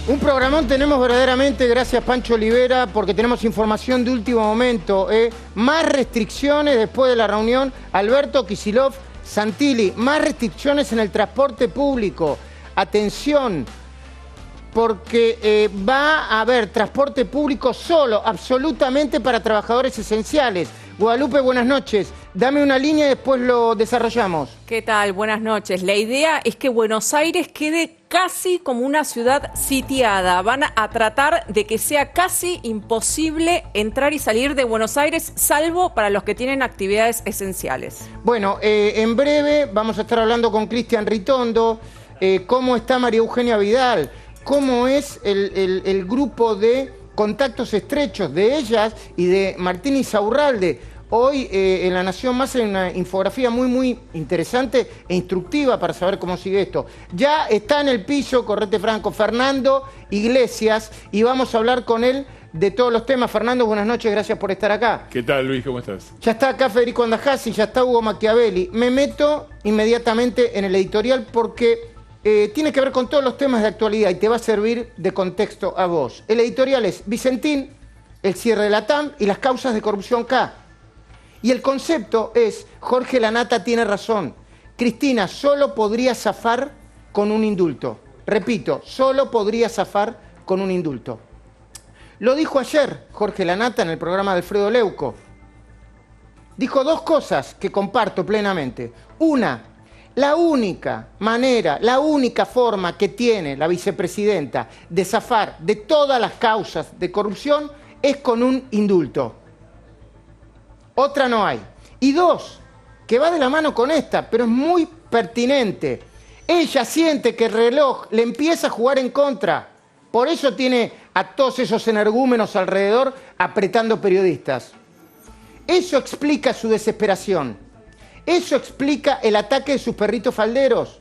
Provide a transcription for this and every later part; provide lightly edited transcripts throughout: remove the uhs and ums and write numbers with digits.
Un programón tenemos verdaderamente, gracias Pancho Olivera, porque tenemos información de último momento. Más restricciones después de la reunión. Alberto Kicillof, Santilli, más restricciones en el transporte público. Atención, porque va a haber transporte público solo, absolutamente para trabajadores esenciales. Guadalupe, buenas noches. Dame una línea y después lo desarrollamos. ¿Qué tal? Buenas noches. La idea es que Buenos Aires quede casi como una ciudad sitiada. Van a tratar de que sea casi imposible entrar y salir de Buenos Aires, salvo para los que tienen actividades esenciales. Bueno, en breve vamos a estar hablando con Cristian Ritondo. ¿Cómo está María Eugenia Vidal? ¿Cómo es el grupo de contactos estrechos de ellas y de Martín Insaurralde? Hoy en La Nación Más hay una infografía muy interesante e instructiva para saber cómo sigue esto. Ya está en el piso, correte Franco, Fernando Iglesias, y vamos a hablar con él de todos los temas. Fernando, buenas noches, gracias por estar acá. ¿Qué tal, Luis? ¿Cómo estás? Ya está acá Federico Andajasi, ya está Hugo Machiavelli. Me meto inmediatamente en el editorial porque tiene que ver con todos los temas de actualidad y te va a servir de contexto a vos. El editorial es Vicentín, el cierre de la TAM y las causas de corrupción K. Y el concepto es, Jorge Lanata tiene razón, Cristina solo podría zafar con un indulto. Repito, solo podría zafar con un indulto. Lo dijo ayer Jorge Lanata en el programa de Alfredo Leuco. Dijo dos cosas que comparto plenamente. Una, la única manera, la única forma que tiene la vicepresidenta de zafar de todas las causas de corrupción es con un indulto. Otra no hay. Y dos, que va de la mano con esta, pero es muy pertinente. Ella siente que el reloj le empieza a jugar en contra. Por eso tiene a todos esos energúmenos alrededor apretando periodistas. Eso explica su desesperación. Eso explica el ataque de sus perritos falderos,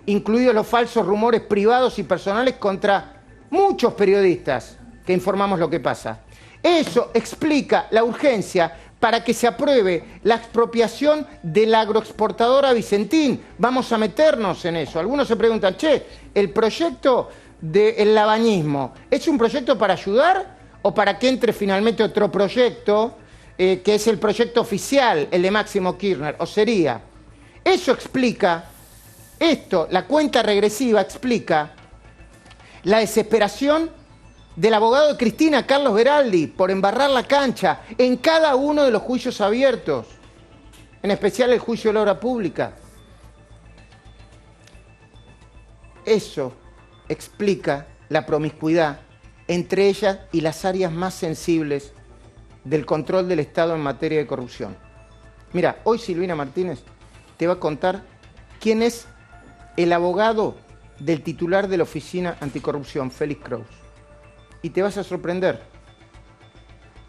incluidos los falsos rumores privados y personales contra muchos periodistas que informamos lo que pasa. Eso explica la urgencia para que se apruebe la expropiación de la agroexportadora Vicentín. Vamos a meternos en eso. Algunos se preguntan, che, ¿el proyecto del labañismo es un proyecto para ayudar o para que entre finalmente otro proyecto, que es el proyecto oficial, el de Máximo Kirchner? O sería, eso explica, esto, la cuenta regresiva explica la desesperación del abogado de Cristina, Carlos Beraldi, por embarrar la cancha en cada uno de los juicios abiertos, en especial el juicio de la obra pública. Eso explica la promiscuidad entre ellas y las áreas más sensibles del control del Estado en materia de corrupción. Mira, hoy Silvina Martínez te va a contar quién es el abogado del titular de la Oficina Anticorrupción, Félix Kraus. Y te vas a sorprender.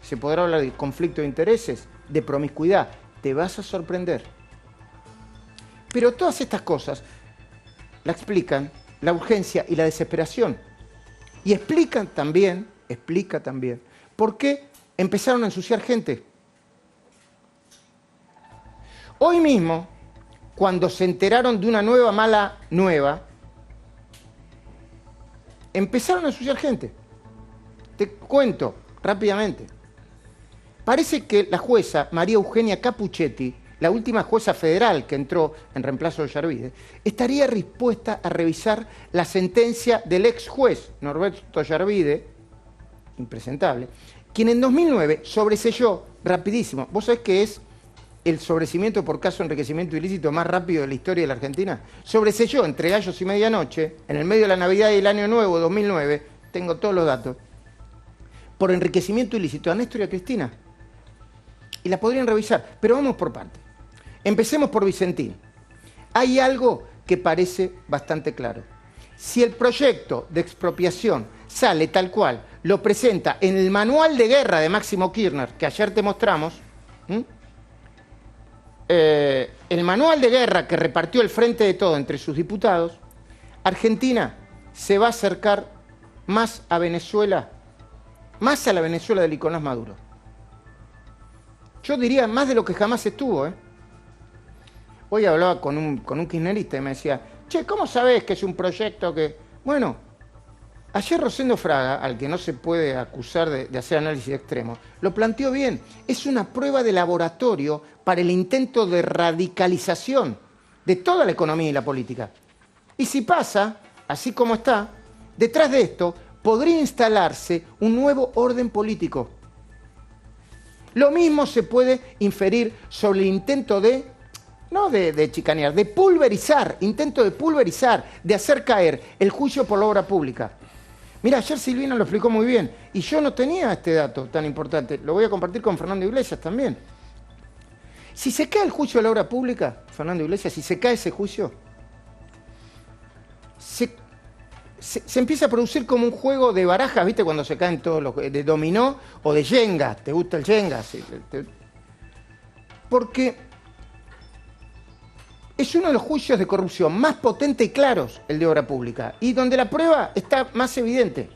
Se podrá hablar de conflicto de intereses, de promiscuidad. Te vas a sorprender. Pero todas estas cosas la explican la urgencia y la desesperación. Y explica también, por qué empezaron a ensuciar gente. Hoy mismo, cuando se enteraron de una nueva mala nueva, empezaron a ensuciar gente. Te cuento rápidamente. Parece que la jueza María Eugenia Capuchetti, la última jueza federal que entró en reemplazo de Ollarvide, estaría dispuesta a revisar la sentencia del ex juez Norberto Ollarvide, impresentable, quien en 2009 sobreselló rapidísimo. ¿Vos sabés qué es el sobrecimiento por caso de enriquecimiento ilícito más rápido de la historia de la Argentina? Sobreselló entre gallos y medianoche, en el medio de la Navidad y el Año Nuevo de 2009, tengo todos los datos, por enriquecimiento ilícito a Néstor y a Cristina. Y la podrían revisar, pero vamos por parte. Empecemos por Vicentín. Hay algo que parece bastante claro. Si el proyecto de expropiación sale tal cual, lo presenta en el manual de guerra de Máximo Kirchner, que ayer te mostramos, el manual de guerra que repartió el Frente de Todo entre sus diputados, Argentina se va a acercar más a Venezuela, más a la Venezuela de Nicolás Maduro. Yo diría más de lo que jamás estuvo. Hoy hablaba con un kirchnerista y me decía, che, ¿cómo sabés que es un proyecto que...? Bueno, Ayer Rosendo Fraga, al que no se puede acusar de hacer análisis extremo, lo planteó bien. Es una prueba de laboratorio para el intento de radicalización de toda la economía y la política. Y si pasa, así como está, detrás de esto podría instalarse un nuevo orden político. Lo mismo se puede inferir sobre el intento no de chicanear, de pulverizar, intento de pulverizar, de hacer caer el juicio por la obra pública. Mira, ayer Silvina lo explicó muy bien, y yo no tenía este dato tan importante, lo voy a compartir con Fernando Iglesias también. Si se cae el juicio de la obra pública, Fernando Iglesias, si se cae ese juicio, se empieza a producir como un juego de barajas, ¿viste? Cuando se caen todos los... de dominó o de Jenga. ¿Te gusta el Jenga? Sí, porque es uno de los juicios de corrupción más potentes y claros, el de obra pública, y donde la prueba está más evidente.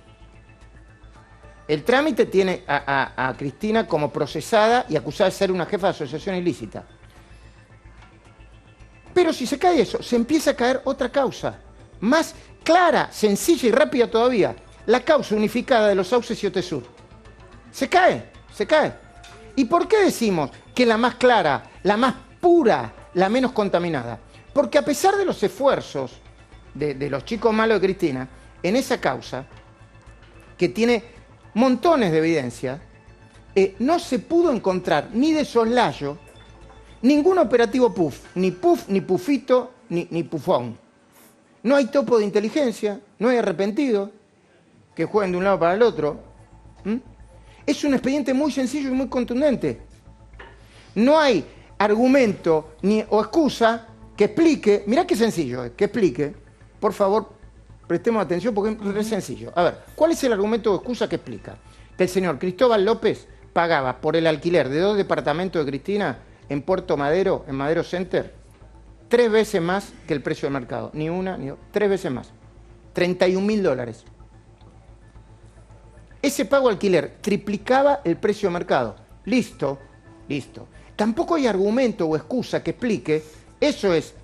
El trámite tiene a Cristina como procesada y acusada de ser una jefa de asociación ilícita. Pero si se cae eso, se empieza a caer otra causa, más clara, sencilla y rápida todavía, la causa unificada de los sauces y Otesur. Se cae, se cae. ¿Y por qué decimos que la más clara, la más pura, la menos contaminada? Porque a pesar de los esfuerzos de los chicos malos de Cristina, en esa causa, que tiene montones de evidencia, no se pudo encontrar ni de soslayo ningún operativo PUF, ni Pufito, ni Pufón. No hay topo de inteligencia, no hay arrepentido que jueguen de un lado para el otro. Es un expediente muy sencillo y muy contundente. No hay argumento o excusa que explique, mirá qué sencillo es, que explique, por favor, prestemos atención porque es sencillo. A ver, ¿cuál es el argumento o excusa que explica? Que el señor Cristóbal López pagaba por el alquiler de 2 departamentos de Cristina en Puerto Madero, en Madero Center, 3 veces más que el precio del mercado. Ni una, ni dos, 3 veces más. $31.000. Ese pago alquiler triplicaba el precio de mercado. Listo, listo. Tampoco hay argumento o excusa que explique, eso es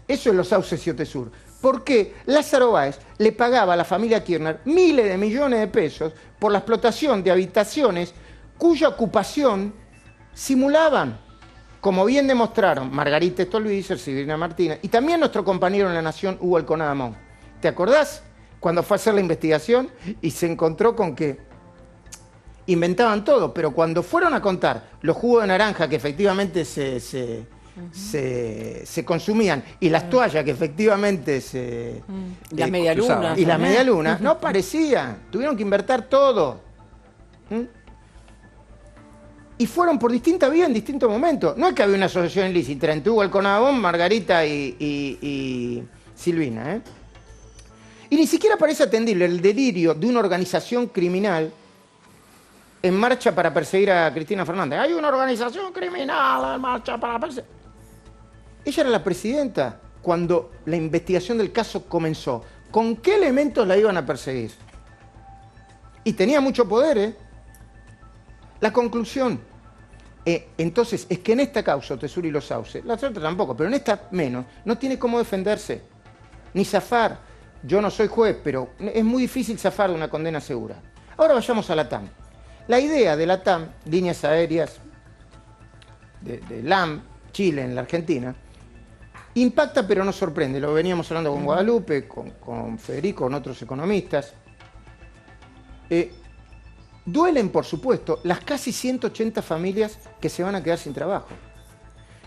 los sauces y Otesur. ¿Por qué Lázaro Báez le pagaba a la familia Kirchner miles de millones de pesos por la explotación de habitaciones cuya ocupación simulaban? Como bien demostraron Margarita Stolbizer, Silvina Martínez y también nuestro compañero en La Nación, Hugo Alconadamón. ¿Te acordás cuando fue a hacer la investigación y se encontró con que inventaban todo? Pero cuando fueron a contar los jugos de naranja que efectivamente se consumían y las toallas que efectivamente las medialunas. Y las medialunas, no parecían. Tuvieron que invertir todo. Y fueron por distinta vía en distintos momentos. No es que había una asociación ilícita entre Hugo Alconadamón, Margarita y Silvina. Y ni siquiera parece atendible el delirio de una organización criminal en marcha para perseguir a Cristina Fernández. Hay una organización criminal en marcha para perseguir. Ella era la presidenta cuando la investigación del caso comenzó. ¿Con qué elementos la iban a perseguir? Y tenía mucho poder, La conclusión, entonces, es que en esta causa, Otesur y los sauces, la otra tampoco, pero en esta menos, no tiene cómo defenderse, ni zafar. Yo no soy juez, pero es muy difícil zafar de una condena segura. Ahora vayamos a la TAM. La idea de la TAM, líneas aéreas de LAM, Chile, en la Argentina, impacta pero no sorprende. Lo veníamos hablando con Guadalupe, con Federico, con otros economistas. Duelen, por supuesto, las casi 180 familias que se van a quedar sin trabajo.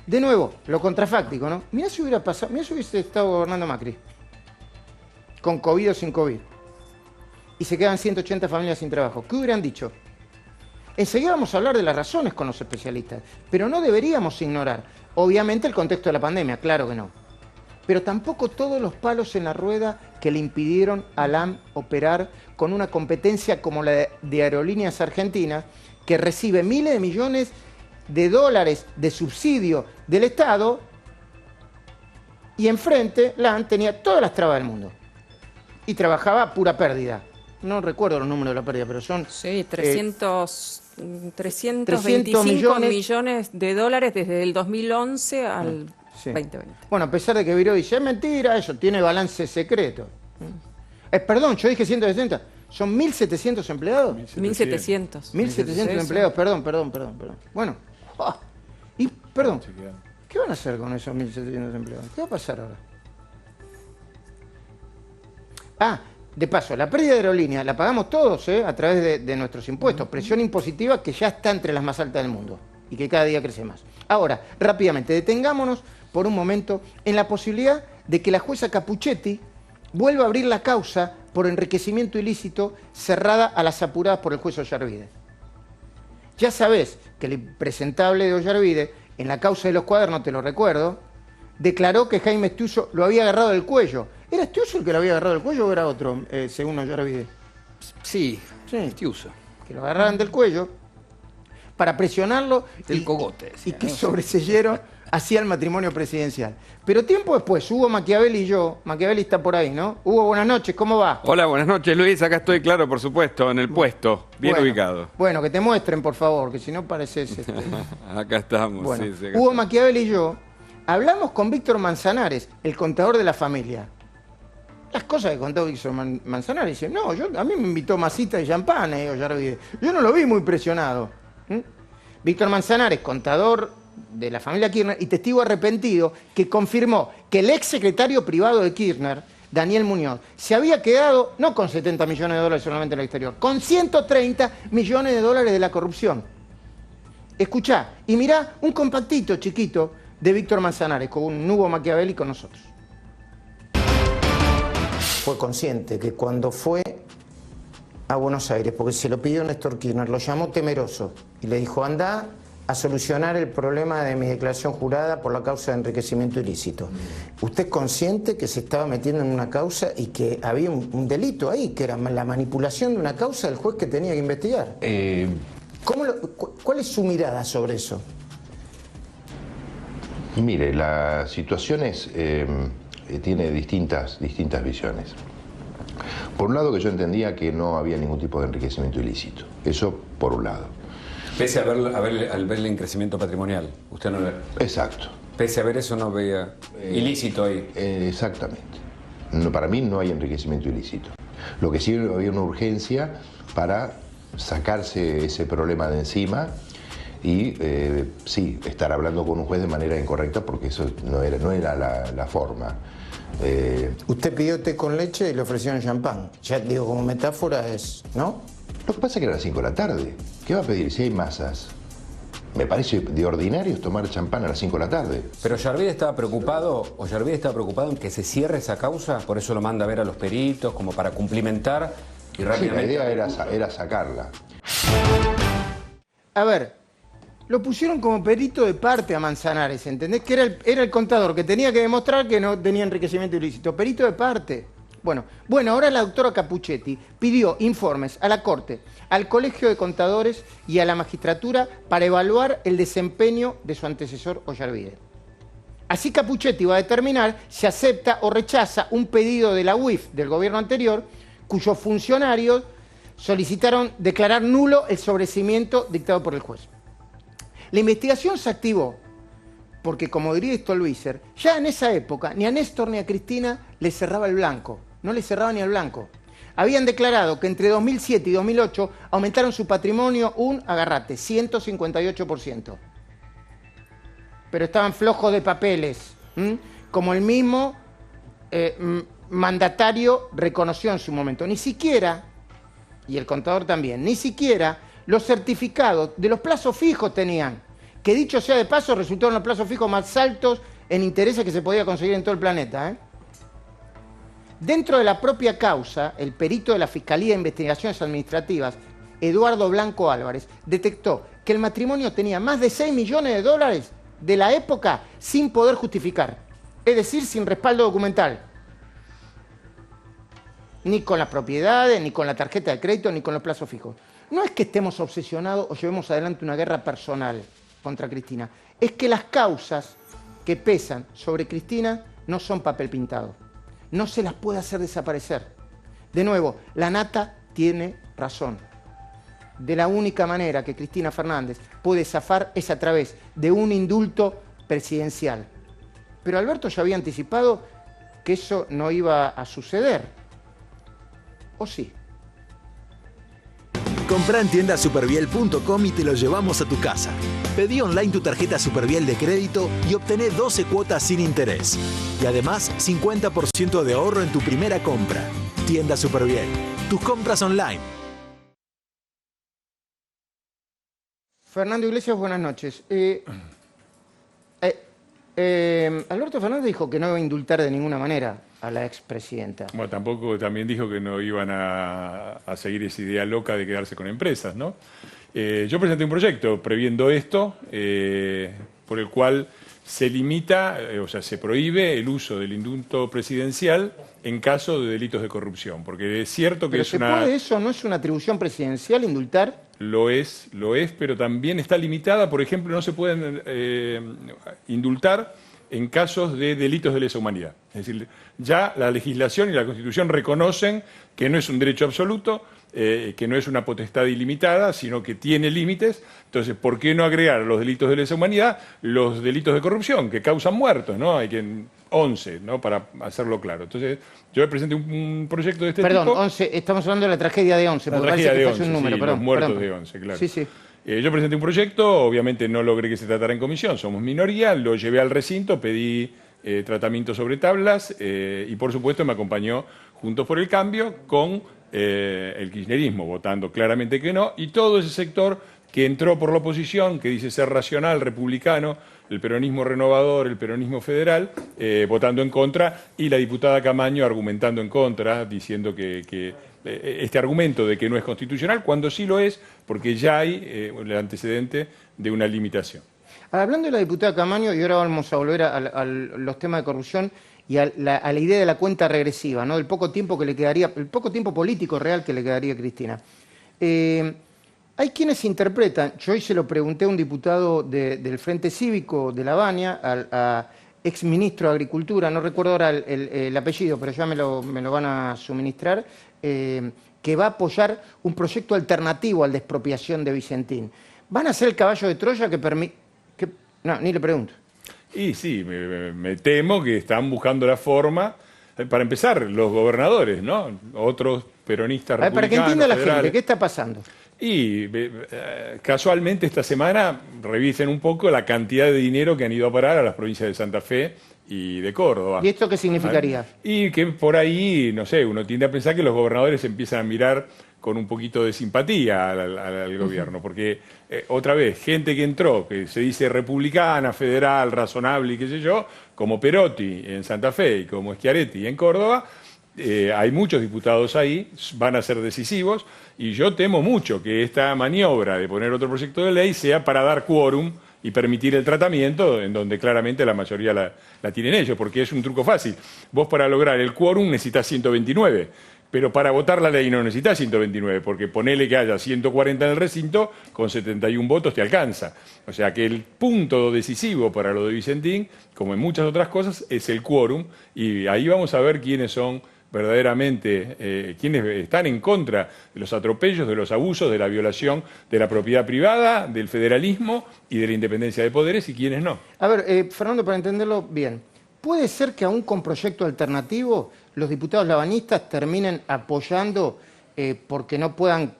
De nuevo, lo contrafáctico, ¿no? Mirá si hubiera pasado, mirá si hubiese estado gobernando Macri, con COVID o sin COVID, y se quedan 180 familias sin trabajo. ¿Qué hubieran dicho? Enseguida vamos a hablar de las razones con los especialistas, pero no deberíamos ignorar, obviamente, el contexto de la pandemia, claro que no, pero tampoco todos los palos en la rueda que le impidieron a LAM operar con una competencia como la de Aerolíneas Argentinas, que recibe miles de millones de dólares de subsidio del Estado, y enfrente LAM tenía todas las trabas del mundo y trabajaba a pura pérdida. No recuerdo los números de la pérdida, pero son... Sí, 325 millones de dólares desde el 2011 al 2020. Bueno, a pesar de que Viró dice, es mentira, eso tiene balance secreto. Perdón, yo dije 160. ¿Son 1.700 empleados? 1.700. 1.700 empleados, perdón. Bueno, y perdón, ¿qué van a hacer con esos 1.700 empleados? ¿Qué va a pasar ahora? De paso, la pérdida de aerolínea la pagamos todos a través de nuestros impuestos. Presión impositiva que ya está entre las más altas del mundo y que cada día crece más. Ahora, rápidamente, detengámonos por un momento en la posibilidad de que la jueza Capuchetti vuelva a abrir la causa por enriquecimiento ilícito cerrada a las apuradas por el juez Ollarvide. Ya sabés que el impresentable de Ollarvide, en la causa de los cuadernos, te lo recuerdo, declaró que Jaime Estiuso lo había agarrado del cuello. ¿Era Estiuso el que lo había agarrado del cuello o era otro, según Ollarvide? Sí, Estiuso. Que lo agarraran del cuello para presionarlo del cogote, decía, y que sobresellero hacía el matrimonio presidencial. Pero tiempo después, Hugo Machiavelli y yo, Machiavelli está por ahí, ¿no? Hugo, buenas noches, ¿cómo va? Hola, buenas noches, Luis, acá estoy, claro, por supuesto, en el puesto, bien ubicado. Bueno, que te muestren, por favor, que si no pareces... Acá estamos, bueno, sí, acá Hugo estamos. Machiavelli y yo hablamos con Víctor Manzanares, el contador de la familia. Las cosas que contó Víctor Manzanares, dice, no, a mí me invitó masita de champán, Ollarvide. Yo no lo vi muy presionado. Víctor Manzanares, contador de la familia Kirchner y testigo arrepentido, que confirmó que el ex secretario privado de Kirchner, Daniel Muñoz, se había quedado no con 70 millones de dólares solamente en el exterior, con 130 millones de dólares de la corrupción. Escuchá, y mirá un compactito chiquito de Víctor Manzanares con un Hugo Machiavelli con nosotros. Fue consciente que cuando fue a Buenos Aires, porque se lo pidió Néstor Kirchner, lo llamó temeroso y le dijo, anda a solucionar el problema de mi declaración jurada por la causa de enriquecimiento ilícito. ¿Usted es consciente que se estaba metiendo en una causa y que había un delito ahí, que era la manipulación de una causa del juez que tenía que investigar? ¿Cuál es su mirada sobre eso? Mire, la situación tiene distintas visiones. Por un lado, que yo entendía que no había ningún tipo de enriquecimiento ilícito. Eso por un lado. Pese al verle en crecimiento patrimonial, usted no ve. Exacto. Pese a ver eso, no veía ilícito ahí. Exactamente. No, para mí no hay enriquecimiento ilícito. Lo que sí había una urgencia para sacarse ese problema de encima y sí, estar hablando con un juez de manera incorrecta, porque eso no era la forma. Usted pidió té con leche y le ofrecieron champán. Ya digo, como metáfora es, ¿no? Lo que pasa es que era las 5 de la tarde. ¿Qué va a pedir si hay masas? Me parece de ordinario tomar champán a las 5 de la tarde. Pero Ollarvide estaba preocupado en que se cierre esa causa, por eso lo manda a ver a los peritos, como para cumplimentar y rápidamente... Sí, la idea era sacarla. A ver, lo pusieron como perito de parte a Manzanares, ¿entendés? Que era el contador que tenía que demostrar que no tenía enriquecimiento ilícito. Perito de parte. Bueno, ahora la doctora Capuchetti pidió informes a la Corte, al Colegio de Contadores y a la magistratura para evaluar el desempeño de su antecesor Ollarvide. Así Capuchetti va a determinar si acepta o rechaza un pedido de la UIF del gobierno anterior, cuyos funcionarios solicitaron declarar nulo el sobreseimiento dictado por el juez. La investigación se activó porque, como diría Stolbizer, ya en esa época ni a Néstor ni a Cristina le cerraba el blanco. No le cerraba ni el blanco. Habían declarado que entre 2007 y 2008 aumentaron su patrimonio agarrate, 158%. Pero estaban flojos de papeles, como el mismo mandatario reconoció en su momento. Ni siquiera, y el contador también, ni siquiera los certificados de los plazos fijos tenían, que dicho sea de paso resultaron los plazos fijos más altos en intereses que se podía conseguir en todo el planeta. Dentro de la propia causa, el perito de la Fiscalía de Investigaciones Administrativas, Eduardo Blanco Álvarez, detectó que el matrimonio tenía más de 6 millones de dólares de la época sin poder justificar, es decir, sin respaldo documental. Ni con las propiedades, ni con la tarjeta de crédito, ni con los plazos fijos. No es que estemos obsesionados o llevemos adelante una guerra personal contra Cristina, es que las causas que pesan sobre Cristina no son papel pintado. No se las puede hacer desaparecer. De nuevo, la Nata tiene razón. De la única manera que Cristina Fernández puede zafar es a través de un indulto presidencial. Pero Alberto ya había anticipado que eso no iba a suceder. ¿O sí? Comprá en tiendasuperviel.com y te lo llevamos a tu casa. Pedí online tu tarjeta Superviel de crédito y obtené 12 cuotas sin interés. Y además, 50% de ahorro en tu primera compra. Tienda Superviel. Tus compras online. Fernando Iglesias, buenas noches. Alberto Fernández dijo que no iba a indultar de ninguna manera a la expresidenta. Bueno, tampoco también dijo que no iban a seguir esa idea loca de quedarse con empresas, ¿no? Yo presenté un proyecto previendo esto, por el cual se limita, o sea, se prohíbe el uso del indulto presidencial en caso de delitos de corrupción, porque es cierto que ¿Pero es se una... puede eso? ¿No es una atribución presidencial indultar? Lo es, pero también está limitada. Por ejemplo, no se pueden indultar en casos de delitos de lesa humanidad. Es decir, ya la legislación y la Constitución reconocen que no es un derecho absoluto, que no es una potestad ilimitada, sino que tiene límites. Entonces, ¿por qué no agregar a los delitos de lesa humanidad los delitos de corrupción que causan muertos, ¿no? Hay que 11, ¿no? Para hacerlo claro. Entonces, yo presenté un proyecto de este tipo. Perdón, 11, estamos hablando de la tragedia de 11, La porque tragedia parece que de fuese 11, un número, sí, perdón. los muertos perdón. de 11, claro. Sí, sí. Yo presenté un proyecto, obviamente no logré que se tratara en comisión, somos minoría, lo llevé al recinto, pedí tratamiento sobre tablas y por supuesto me acompañó Juntos por el Cambio con el kirchnerismo, votando claramente que no, y todo ese sector que entró por la oposición, que dice ser racional, republicano, el peronismo renovador, el peronismo federal, votando en contra, y la diputada Camaño argumentando en contra, diciendo que este argumento de que no es constitucional, cuando sí lo es, porque ya hay el antecedente de una limitación. Hablando de la diputada Camaño, y ahora vamos a volver a los temas de corrupción y a la idea de la cuenta regresiva, ¿no? El poco tiempo que le quedaría, el poco tiempo político real que le quedaría a Cristina. Hay quienes interpretan, yo hoy se lo pregunté a un diputado del Frente Cívico de La Baña, a exministro de Agricultura, no recuerdo ahora el apellido, pero ya me lo van a suministrar, que va a apoyar un proyecto alternativo al de expropiación de Vicentín. ¿Van a ser el caballo de Troya que permite...? No, ni le pregunto. Y sí, me temo que están buscando la forma, para empezar, los gobernadores, ¿no? Otros peronistas republicanos, para que entienda la federales. gente, ¿qué está pasando? Y casualmente esta semana revisen un poco la cantidad de dinero que han ido a parar a las provincias de Santa Fe y de Córdoba. ¿Y esto qué significaría? Y que por ahí, no sé, uno tiende a pensar que los gobernadores empiezan a mirar con un poquito de simpatía al gobierno, porque otra vez, gente que entró, que se dice republicana, federal, razonable y qué sé yo, como Perotti en Santa Fe y como Schiaretti en Córdoba, hay muchos diputados ahí, van a ser decisivos, y yo temo mucho que esta maniobra de poner otro proyecto de ley sea para dar quórum y permitir el tratamiento, en donde claramente la mayoría la tienen ellos, porque es un truco fácil. Vos para lograr el quórum necesitas 129, pero para votar la ley no necesitas 129, porque ponele que haya 140 en el recinto, con 71 votos te alcanza. O sea que el punto decisivo para lo de Vicentín, como en muchas otras cosas, es el quórum, y ahí vamos a ver quiénes son verdaderamente quienes están en contra de los atropellos, de los abusos, de la violación de la propiedad privada, del federalismo y de la independencia de poderes, y quienes no. A ver, Fernando, para entenderlo bien, ¿puede ser que aún con proyecto alternativo los diputados labanistas terminen apoyando porque no puedan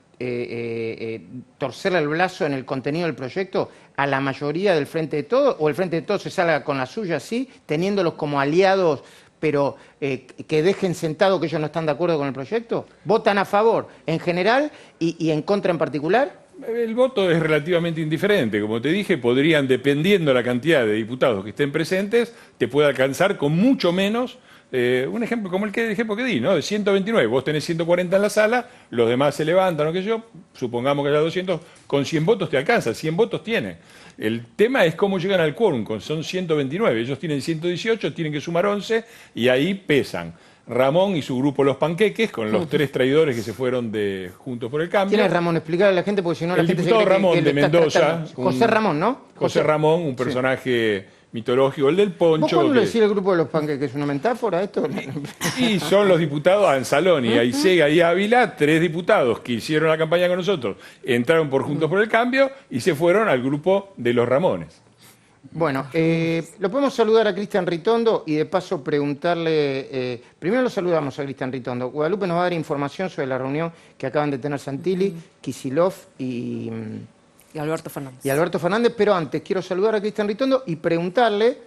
torcerle el brazo en el contenido del proyecto a la mayoría del Frente de Todos, o el Frente de Todos se salga con la suya así, teniéndolos como aliados, pero que dejen sentado que ellos no están de acuerdo con el proyecto? ¿Votan a favor en general y en contra en particular? El voto es relativamente indiferente. Como te dije, podrían, dependiendo de la cantidad de diputados que estén presentes, te puede alcanzar con mucho menos. Un ejemplo como el ejemplo que di, ¿no? De 129, vos tenés 140 en la sala, los demás se levantan, o qué sé yo, supongamos que haya 200, con 100 votos te alcanza, 100 votos tiene. El tema es cómo llegan al quórum, son 129, ellos tienen 118, tienen que sumar 11 y ahí pesan. Ramón y su grupo Los Panqueques, con los 3 traidores que se fueron de Juntos por el Cambio. ¿Quién es Ramón? Explicarle a la gente porque si no la el gente diputado se cree Ramón que de Mendoza. José Ramón, ¿no? José Ramón, un personaje mitológico, el del poncho. ¿Vos cuándo le decís el grupo de Los Panqueques? ¿Es una metáfora esto? Y son los diputados Anzaloni, Aisega y Ávila, 3 diputados que hicieron la campaña con nosotros, entraron por Juntos por el Cambio y se fueron al grupo de los Ramones. Bueno, lo podemos saludar a Cristian Ritondo y de paso preguntarle, primero lo saludamos a Cristian Ritondo. Guadalupe nos va a dar información sobre la reunión que acaban de tener Santilli, Kicillof y Alberto Fernández. Y Alberto Fernández, pero antes quiero saludar a Cristian Ritondo y preguntarle,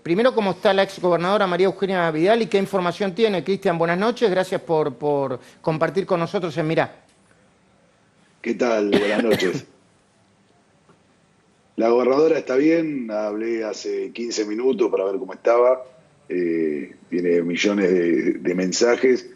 primero cómo está la exgobernadora María Eugenia Vidal y qué información tiene. Cristian, buenas noches, gracias por compartir con nosotros en Mirá. ¿Qué tal? Buenas noches. La gobernadora está bien, hablé hace 15 minutos para ver cómo estaba, tiene millones de mensajes.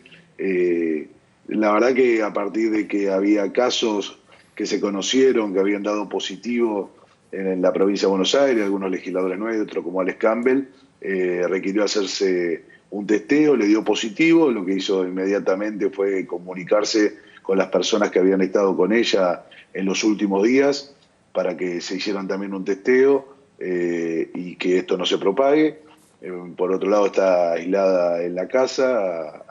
La verdad que a partir de que había casos que se conocieron, que habían dado positivo en la provincia de Buenos Aires, algunos legisladores nuestros como Alex Campbell, requirió hacerse un testeo, le dio positivo, lo que hizo inmediatamente fue comunicarse con las personas que habían estado con ella en los últimos días, para que se hicieran también un testeo y que esto no se propague. Por otro lado, está aislada en la casa.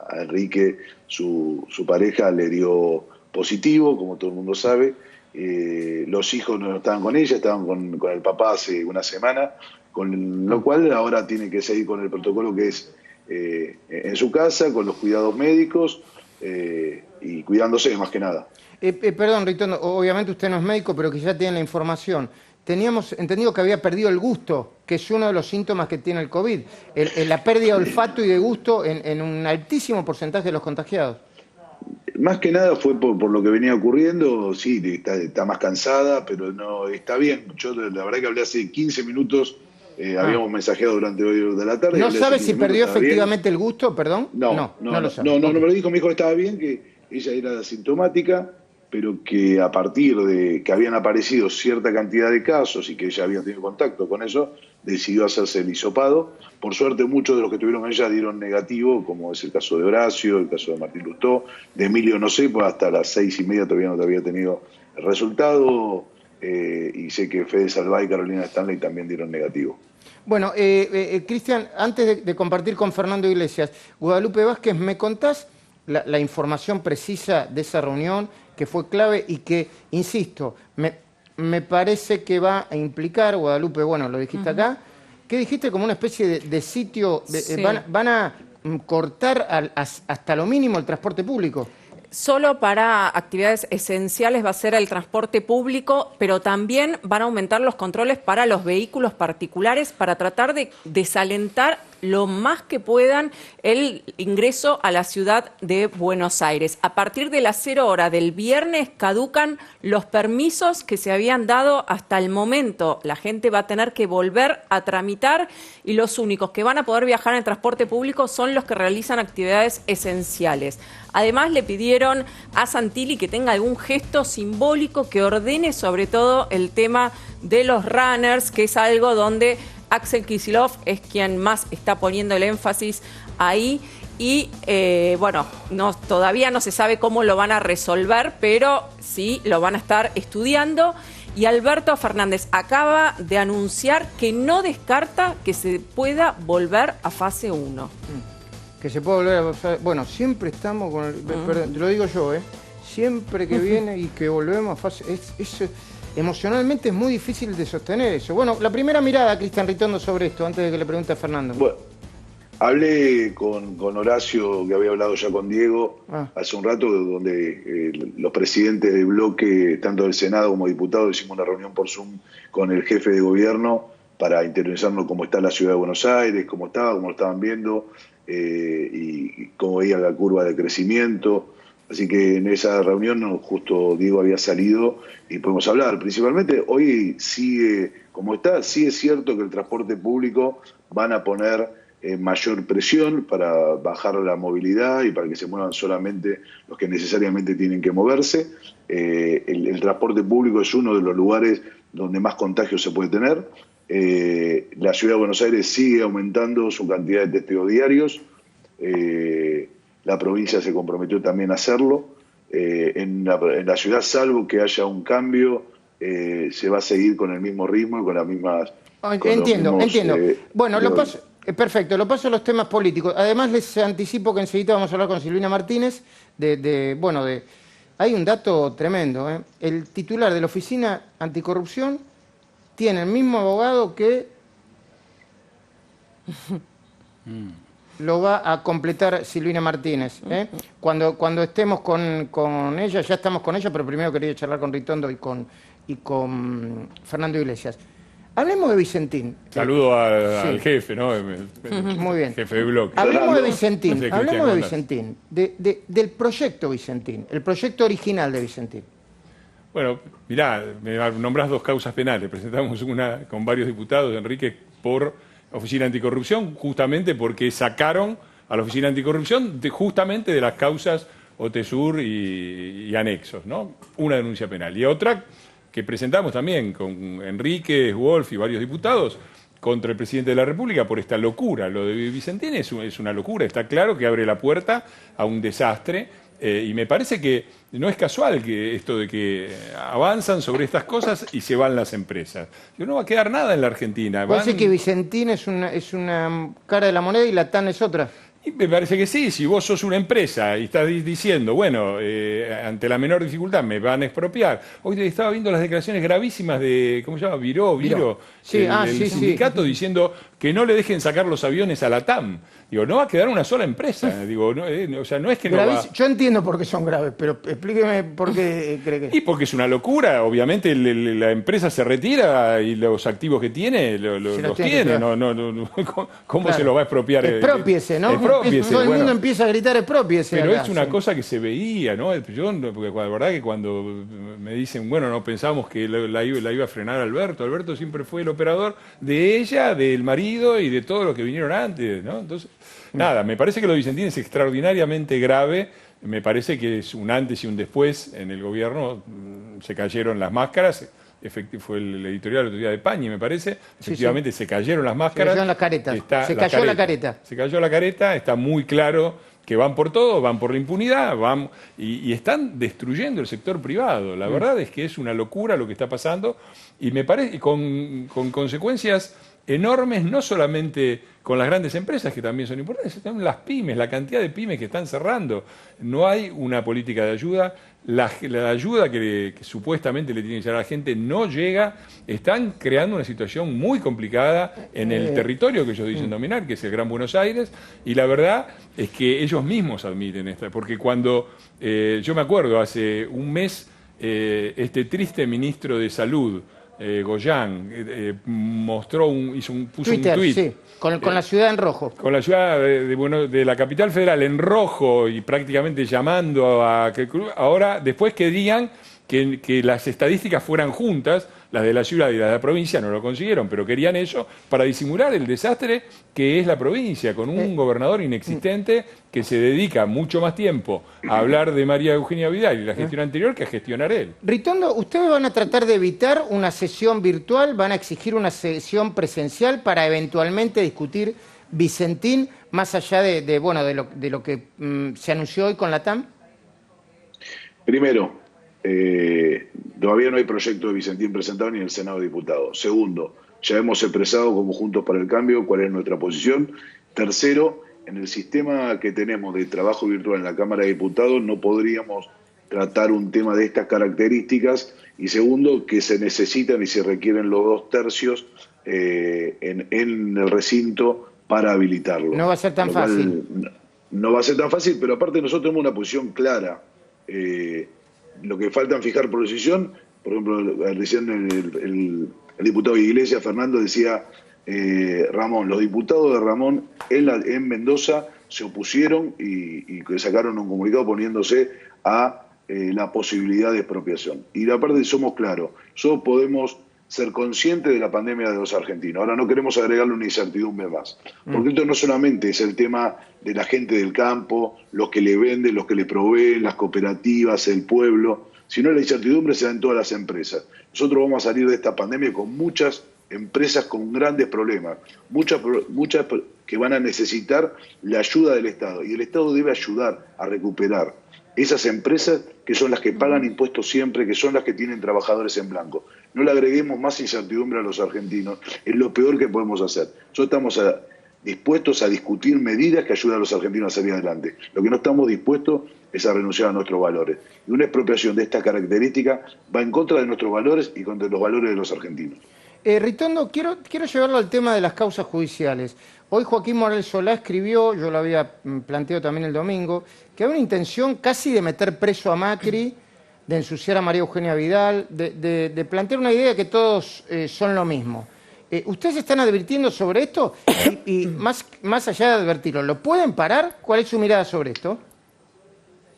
A Enrique, su pareja, le dio positivo, como todo el mundo sabe. Los hijos no estaban con ella, estaban con el papá hace una semana, con lo cual ahora tiene que seguir con el protocolo que es en su casa, con los cuidados médicos y cuidándose más que nada. Perdón, Ritondo, obviamente usted no es médico, pero que ya tiene la información. Teníamos entendido que había perdido el gusto, que es uno de los síntomas que tiene el COVID. La pérdida de olfato y de gusto en un altísimo porcentaje de los contagiados. Más que nada fue por lo que venía ocurriendo. Sí, está más cansada, pero no está bien. Yo la verdad que hablé hace 15 minutos, habíamos mensajeado durante hoy de la tarde. ¿No sabe si perdió efectivamente el gusto, perdón? No lo sabe. No, me lo dijo, me dijo que estaba bien, que ella era asintomática, pero que a partir de que habían aparecido cierta cantidad de casos y que ella había tenido contacto con eso, decidió hacerse el hisopado. Por suerte, muchos de los que estuvieron con ella dieron negativo, como es el caso de Horacio, el caso de Martín Lustó, de Emilio no sé, pues hasta las 6:30 todavía no había tenido el resultado, y sé que Fede Salvay y Carolina Stanley también dieron negativo. Bueno, Cristian, antes de compartir con Fernando Iglesias, Guadalupe Vázquez, ¿me contás la información precisa de esa reunión que fue clave y que, insisto, me parece que va a implicar, Guadalupe, bueno, lo dijiste acá, ¿qué dijiste? Como una especie de sitio, Sí. van a cortar hasta lo mínimo el transporte público. Solo para actividades esenciales va a ser el transporte público, pero también van a aumentar los controles para los vehículos particulares para tratar de desalentar lo más que puedan el ingreso a la ciudad de Buenos Aires. A partir de las 0 horas del viernes caducan los permisos que se habían dado hasta el momento. La gente va a tener que volver a tramitar y los únicos que van a poder viajar en transporte público son los que realizan actividades esenciales. Además, le pidieron a Santilli que tenga algún gesto simbólico que ordene sobre todo el tema de los runners, que es algo donde Axel Kicillof es quien más está poniendo el énfasis ahí y bueno, todavía no se sabe cómo lo van a resolver, pero sí lo van a estar estudiando. Y Alberto Fernández acaba de anunciar que no descarta que se pueda volver a fase 1. Que se puede volver a... Bueno, siempre estamos con el... Perdón, te lo digo yo, siempre que viene y que volvemos a fase... Emocionalmente es muy difícil de sostener eso. Bueno, la primera mirada, Cristian Ritondo, sobre esto, antes de que le pregunte a Fernando. Bueno, hablé con Horacio, que había hablado ya con Diego hace un rato, donde los presidentes del bloque, tanto del Senado como diputados, hicimos una reunión por Zoom con el jefe de gobierno para interiorizarnos cómo está la ciudad de Buenos Aires, cómo lo estaban viendo, y cómo veía la curva de crecimiento. Así que en esa reunión justo Diego había salido y podemos hablar. Principalmente hoy sigue como está, sí es cierto que el transporte público van a poner mayor presión para bajar la movilidad y para que se muevan solamente los que necesariamente tienen que moverse. El transporte público es uno de los lugares donde más contagios se puede tener. La ciudad de Buenos Aires sigue aumentando su cantidad de testeos diarios. La provincia se comprometió también a hacerlo. En la ciudad, salvo que haya un cambio, se va a seguir con el mismo ritmo y con las mismas... Entiendo. Bueno, perfecto, lo paso a los temas políticos. Además, les anticipo que enseguida vamos a hablar con Silvina Martínez hay un dato tremendo. El titular de la Oficina Anticorrupción tiene el mismo abogado que lo va a completar Silvina Martínez. Cuando estemos con ella, ya estamos con ella, pero primero quería charlar con Ritondo y con Fernando Iglesias. Hablemos de Vicentín. Saludo al jefe, ¿no? Muy bien. Jefe de bloque. Hablemos de Vicentín, No sé, hablemos de Cristian Vicentín, del proyecto Vicentín, el proyecto original de Vicentín. Bueno, mirá, me nombrás 2 causas penales. Presentamos una con varios diputados, Enrique, por Oficina Anticorrupción, justamente porque sacaron a la Oficina Anticorrupción justamente de las causas OTESUR y anexos, ¿no? Una denuncia penal. Y otra que presentamos también con Enrique, Wolf y varios diputados contra el presidente de la República por esta locura. Lo de Vicentín es una locura, está claro que abre la puerta a un desastre y me parece que no es casual que esto de que avanzan sobre estas cosas y se van las empresas. No va a quedar nada en la Argentina. ¿Vos decís que Vicentín es una cara de la moneda y la TAN es otra? Y me parece que sí, si vos sos una empresa y estás diciendo, bueno, ante la menor dificultad me van a expropiar. Hoy estaba viendo las declaraciones gravísimas de, ¿cómo se llama? Viro, sí, el sindicato diciendo que no le dejen sacar los aviones a la TAM. Digo, no va a quedar una sola empresa. Digo, no, o sea, no es que no va... Yo entiendo por qué son graves, pero explíqueme por qué cree que... Y porque es una locura. Obviamente la empresa se retira y los activos que tiene los tiene. ¿Cómo claro. Se los va a expropiar? Expropiese, ¿no? Expropiese, todo el mundo empieza a gritar expropiese. Pero acá, es una cosa que se veía, ¿no? Porque la verdad que cuando me dicen, bueno, no pensamos que la iba a frenar Alberto. Alberto siempre fue el operador de ella, del marido y de todos los que vinieron antes, ¿no? Entonces, nada, me parece que lo de Vicentín es extraordinariamente grave. Me parece que es un antes y un después en el gobierno. Se cayeron las máscaras. Fue el editorial el otro día de Pañi, me parece. Efectivamente, se cayeron las máscaras. Se cayeron las caretas. Se cayó la careta. Se cayó la careta, está muy claro que van por todo, van por la impunidad, y están destruyendo el sector privado. La verdad es que es una locura lo que está pasando, y me parece con consecuencias enormes, no solamente con las grandes empresas, que también son importantes, sino también las pymes, la cantidad de pymes que están cerrando. No hay una política de ayuda. La ayuda que supuestamente le tiene que llegar a la gente no llega. Están creando una situación muy complicada en el territorio que ellos dicen dominar, que es el Gran Buenos Aires, y la verdad es que ellos mismos admiten esto, porque cuando, yo me acuerdo, hace un mes, este triste ministro de Salud, Goyán, puso un tuit. Sí, con la ciudad en rojo. Con la ciudad de la capital federal en rojo y prácticamente llamando a que ahora, después querían que las estadísticas fueran juntas, las de la ciudad y las de la provincia, no lo consiguieron, pero querían eso para disimular el desastre que es la provincia, con un gobernador inexistente que se dedica mucho más tiempo a hablar de María Eugenia Vidal y la gestión anterior que a gestionar él. Ritondo, ¿ustedes van a tratar de evitar una sesión virtual? ¿Van a exigir una sesión presencial para eventualmente discutir Vicentín, más allá de lo que se anunció hoy con la TAM? Primero, todavía no hay proyecto de Vicentín presentado ni en el Senado de Diputados. Segundo, ya hemos expresado como Juntos para el Cambio cuál es nuestra posición. Tercero, en el sistema que tenemos de trabajo virtual en la Cámara de Diputados no podríamos tratar un tema de estas características. Y segundo, que se necesitan y se requieren los 2 tercios en el recinto para habilitarlo. No va a ser tan fácil. No va a ser tan fácil, pero aparte nosotros tenemos una posición clara. Lo que falta en fijar posición, por ejemplo, recién el diputado de Iglesias, Fernando, decía, Ramón, los diputados de Ramón en Mendoza se opusieron y sacaron un comunicado poniéndose a la posibilidad de expropiación. Y aparte somos claros, solo podemos ser conscientes de la pandemia de los argentinos. Ahora no queremos agregarle una incertidumbre más, porque esto no solamente es el tema de la gente del campo, los que le venden, los que le proveen, las cooperativas, el pueblo, sino la incertidumbre se da en todas las empresas. Nosotros vamos a salir de esta pandemia con muchas empresas con grandes problemas, muchas que van a necesitar la ayuda del Estado, y el Estado debe ayudar a recuperar esas empresas que son las que pagan impuestos siempre, que son las que tienen trabajadores en blanco. No le agreguemos más incertidumbre a los argentinos, es lo peor que podemos hacer. Nosotros estamos dispuestos a discutir medidas que ayuden a los argentinos a salir adelante. Lo que no estamos dispuestos es a renunciar a nuestros valores. Y una expropiación de esta característica va en contra de nuestros valores y contra los valores de los argentinos. Ritondo, quiero llevarlo al tema de las causas judiciales. Hoy Joaquín Morales Solá escribió, yo lo había planteado también el domingo, que hay una intención casi de meter preso a Macri, de ensuciar a María Eugenia Vidal, de plantear una idea de que todos son lo mismo. ¿Ustedes están advirtiendo sobre esto? Y más allá de advertirlo, ¿lo pueden parar? ¿Cuál es su mirada sobre esto?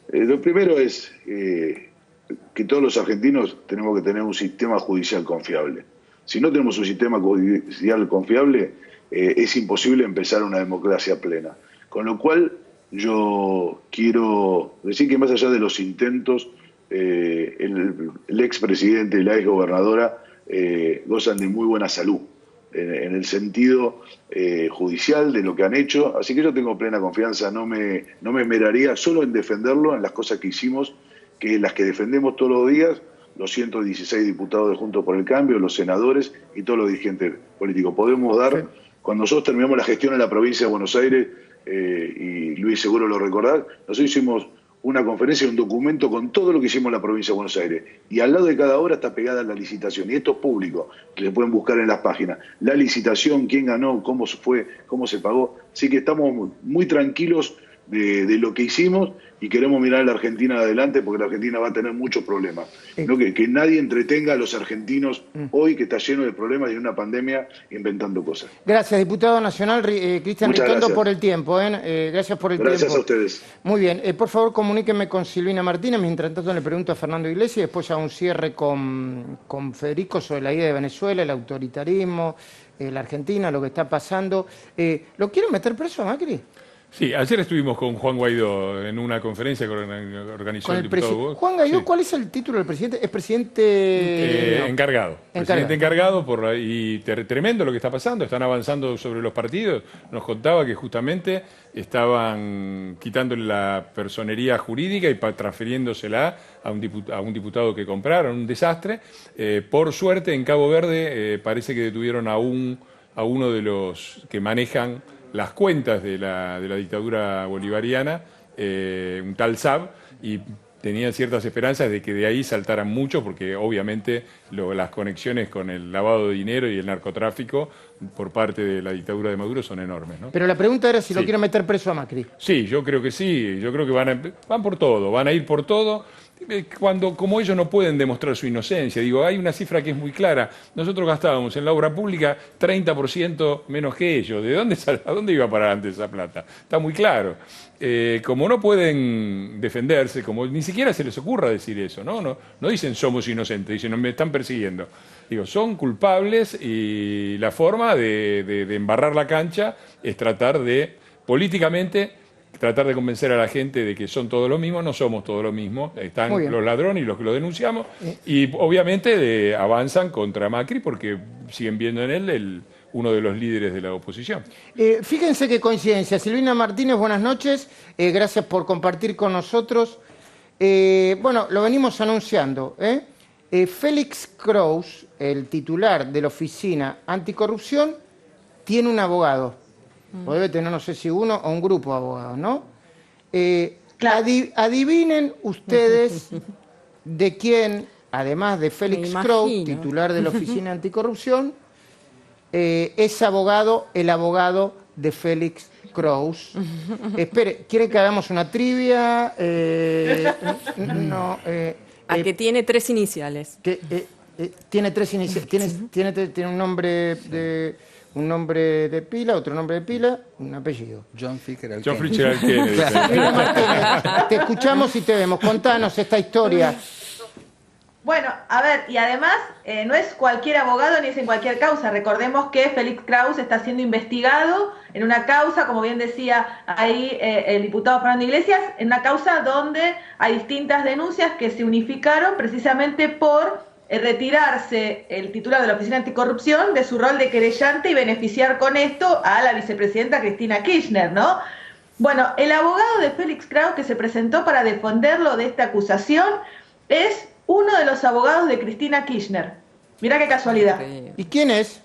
Lo primero es que todos los argentinos tenemos que tener un sistema judicial confiable. Si no tenemos un sistema judicial confiable, es imposible empezar una democracia plena. Con lo cual, yo quiero decir que más allá de los intentos, el expresidente y la exgobernadora gozan de muy buena salud en el sentido judicial de lo que han hecho, así que yo tengo plena confianza, no me esmeraría solo en defenderlo, en las cosas que hicimos, que las que defendemos todos los días, los 116 diputados de Juntos por el Cambio, los senadores y todos los dirigentes políticos. Podemos dar, cuando nosotros terminamos la gestión en la provincia de Buenos Aires, y Luis seguro lo recordar, nosotros hicimos una conferencia, un documento con todo lo que hicimos en la provincia de Buenos Aires. Y al lado de cada obra está pegada la licitación. Y esto es público, que se pueden buscar en las páginas. La licitación, quién ganó, cómo se fue, cómo se pagó. Así que estamos muy tranquilos de lo que hicimos y queremos mirar a la Argentina adelante porque la Argentina va a tener muchos problemas. ¿No? Que nadie entretenga a los argentinos hoy, que está lleno de problemas y en una pandemia inventando cosas. Gracias, diputado nacional Cristian Ritondo, por el tiempo. Gracias por el tiempo. Gracias a ustedes. Muy bien. Por favor, comuníquenme con Silvina Martínez. Mientras tanto, le pregunto a Fernando Iglesias y después a un cierre con Federico sobre la idea de Venezuela, el autoritarismo, la Argentina, lo que está pasando. ¿Lo quieren meter preso a Macri? Sí, ayer estuvimos con Juan Guaidó en una conferencia que organizó el diputado Hugo. Juan Guaidó, sí. ¿Cuál es el título del presidente? ¿Es presidente...? Encargado. Presidente encargado y tremendo lo que está pasando. Están avanzando sobre los partidos. Nos contaba que justamente estaban quitándole la personería jurídica y transfiriéndosela a un diputado que compraron. Un desastre. Por suerte, en Cabo Verde parece que detuvieron a uno de los que manejan las cuentas de la dictadura bolivariana, un tal Saab, y tenían ciertas esperanzas de que de ahí saltaran muchos, porque obviamente las conexiones con el lavado de dinero y el narcotráfico por parte de la dictadura de Maduro son enormes, ¿no? Pero la pregunta era si lo quieren meter preso a Macri. Sí, yo creo que sí, yo creo que van por todo, van a ir por todo. Como ellos no pueden demostrar su inocencia, digo, hay una cifra que es muy clara. Nosotros gastábamos en la obra pública 30% menos que ellos. ¿A dónde iba a parar antes esa plata? Está muy claro. Como no pueden defenderse, como ni siquiera se les ocurra decir eso, no dicen somos inocentes, dicen me están persiguiendo. Digo, son culpables y la forma de embarrar la cancha es tratar de, políticamente, tratar de convencer a la gente de que son todos lo mismo. No somos todos lo mismo, están los ladrones y los que lo denunciamos, y obviamente avanzan contra Macri porque siguen viendo en él uno de los líderes de la oposición. Fíjense qué coincidencia. Silvina Martínez, buenas noches, gracias por compartir con nosotros. Bueno, lo venimos anunciando, Félix Kraus, el titular de la Oficina Anticorrupción, tiene un abogado. O debe tener, no sé si uno o un grupo de abogados, ¿no? Claro. Adivinen ustedes de quién, además de Félix Kraus, titular de la Oficina Anticorrupción, es abogado, el abogado de Félix Kraus. Espere, ¿quiere que hagamos una trivia? Que tiene 3 iniciales. Tiene 3 iniciales. Tiene un nombre de... Un nombre de pila, otro nombre de pila, un apellido. John Fitzgerald Kennedy. Te escuchamos y te vemos. Contanos esta historia. Bueno, a ver, y además no es cualquier abogado ni es en cualquier causa. Recordemos que Félix Kraus está siendo investigado en una causa, como bien decía ahí el diputado Fernando Iglesias, en una causa donde hay distintas denuncias que se unificaron precisamente por retirarse el titular de la Oficina Anticorrupción de su rol de querellante y beneficiar con esto a la vicepresidenta Cristina Kirchner, ¿no? Bueno, el abogado de Félix Kraus que se presentó para defenderlo de esta acusación es uno de los abogados de Cristina Kirchner. Mirá qué casualidad. ¿Y quién es?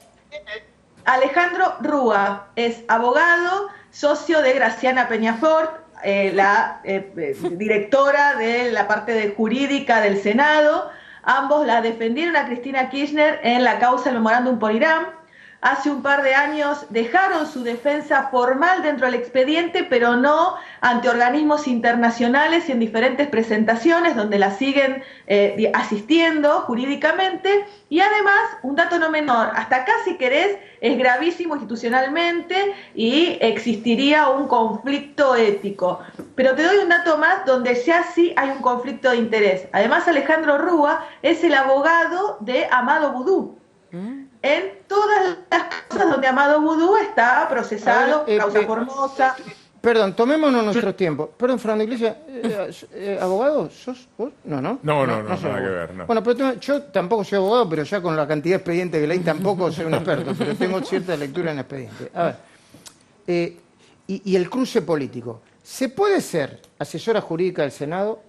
Alejandro Rúa, es abogado, socio de Graciana Peñafort, la directora de la parte jurídica del Senado. Ambos la defendieron a Cristina Kirchner en la causa del memorándum por Irán. Hace un par de años dejaron su defensa formal dentro del expediente, pero no ante organismos internacionales y en diferentes presentaciones donde la siguen asistiendo jurídicamente. Y además, un dato no menor, hasta acá si querés es gravísimo institucionalmente y existiría un conflicto ético. Pero te doy un dato más donde ya sí hay un conflicto de interés. Además, Alejandro Rúa es el abogado de Amado Boudou. En todas las causas donde Amado Boudou está procesado, causa Formosa. Perdón, tomémonos nuestro tiempo. Perdón, Fernando Iglesias, ¿abogado sos vos? No, nada que ver. No. Bueno, pero yo tampoco soy abogado, pero ya con la cantidad de expedientes que leí tampoco soy un experto, pero tengo cierta lectura en expedientes. A ver, y el cruce político. ¿Se puede ser asesora jurídica del Senado?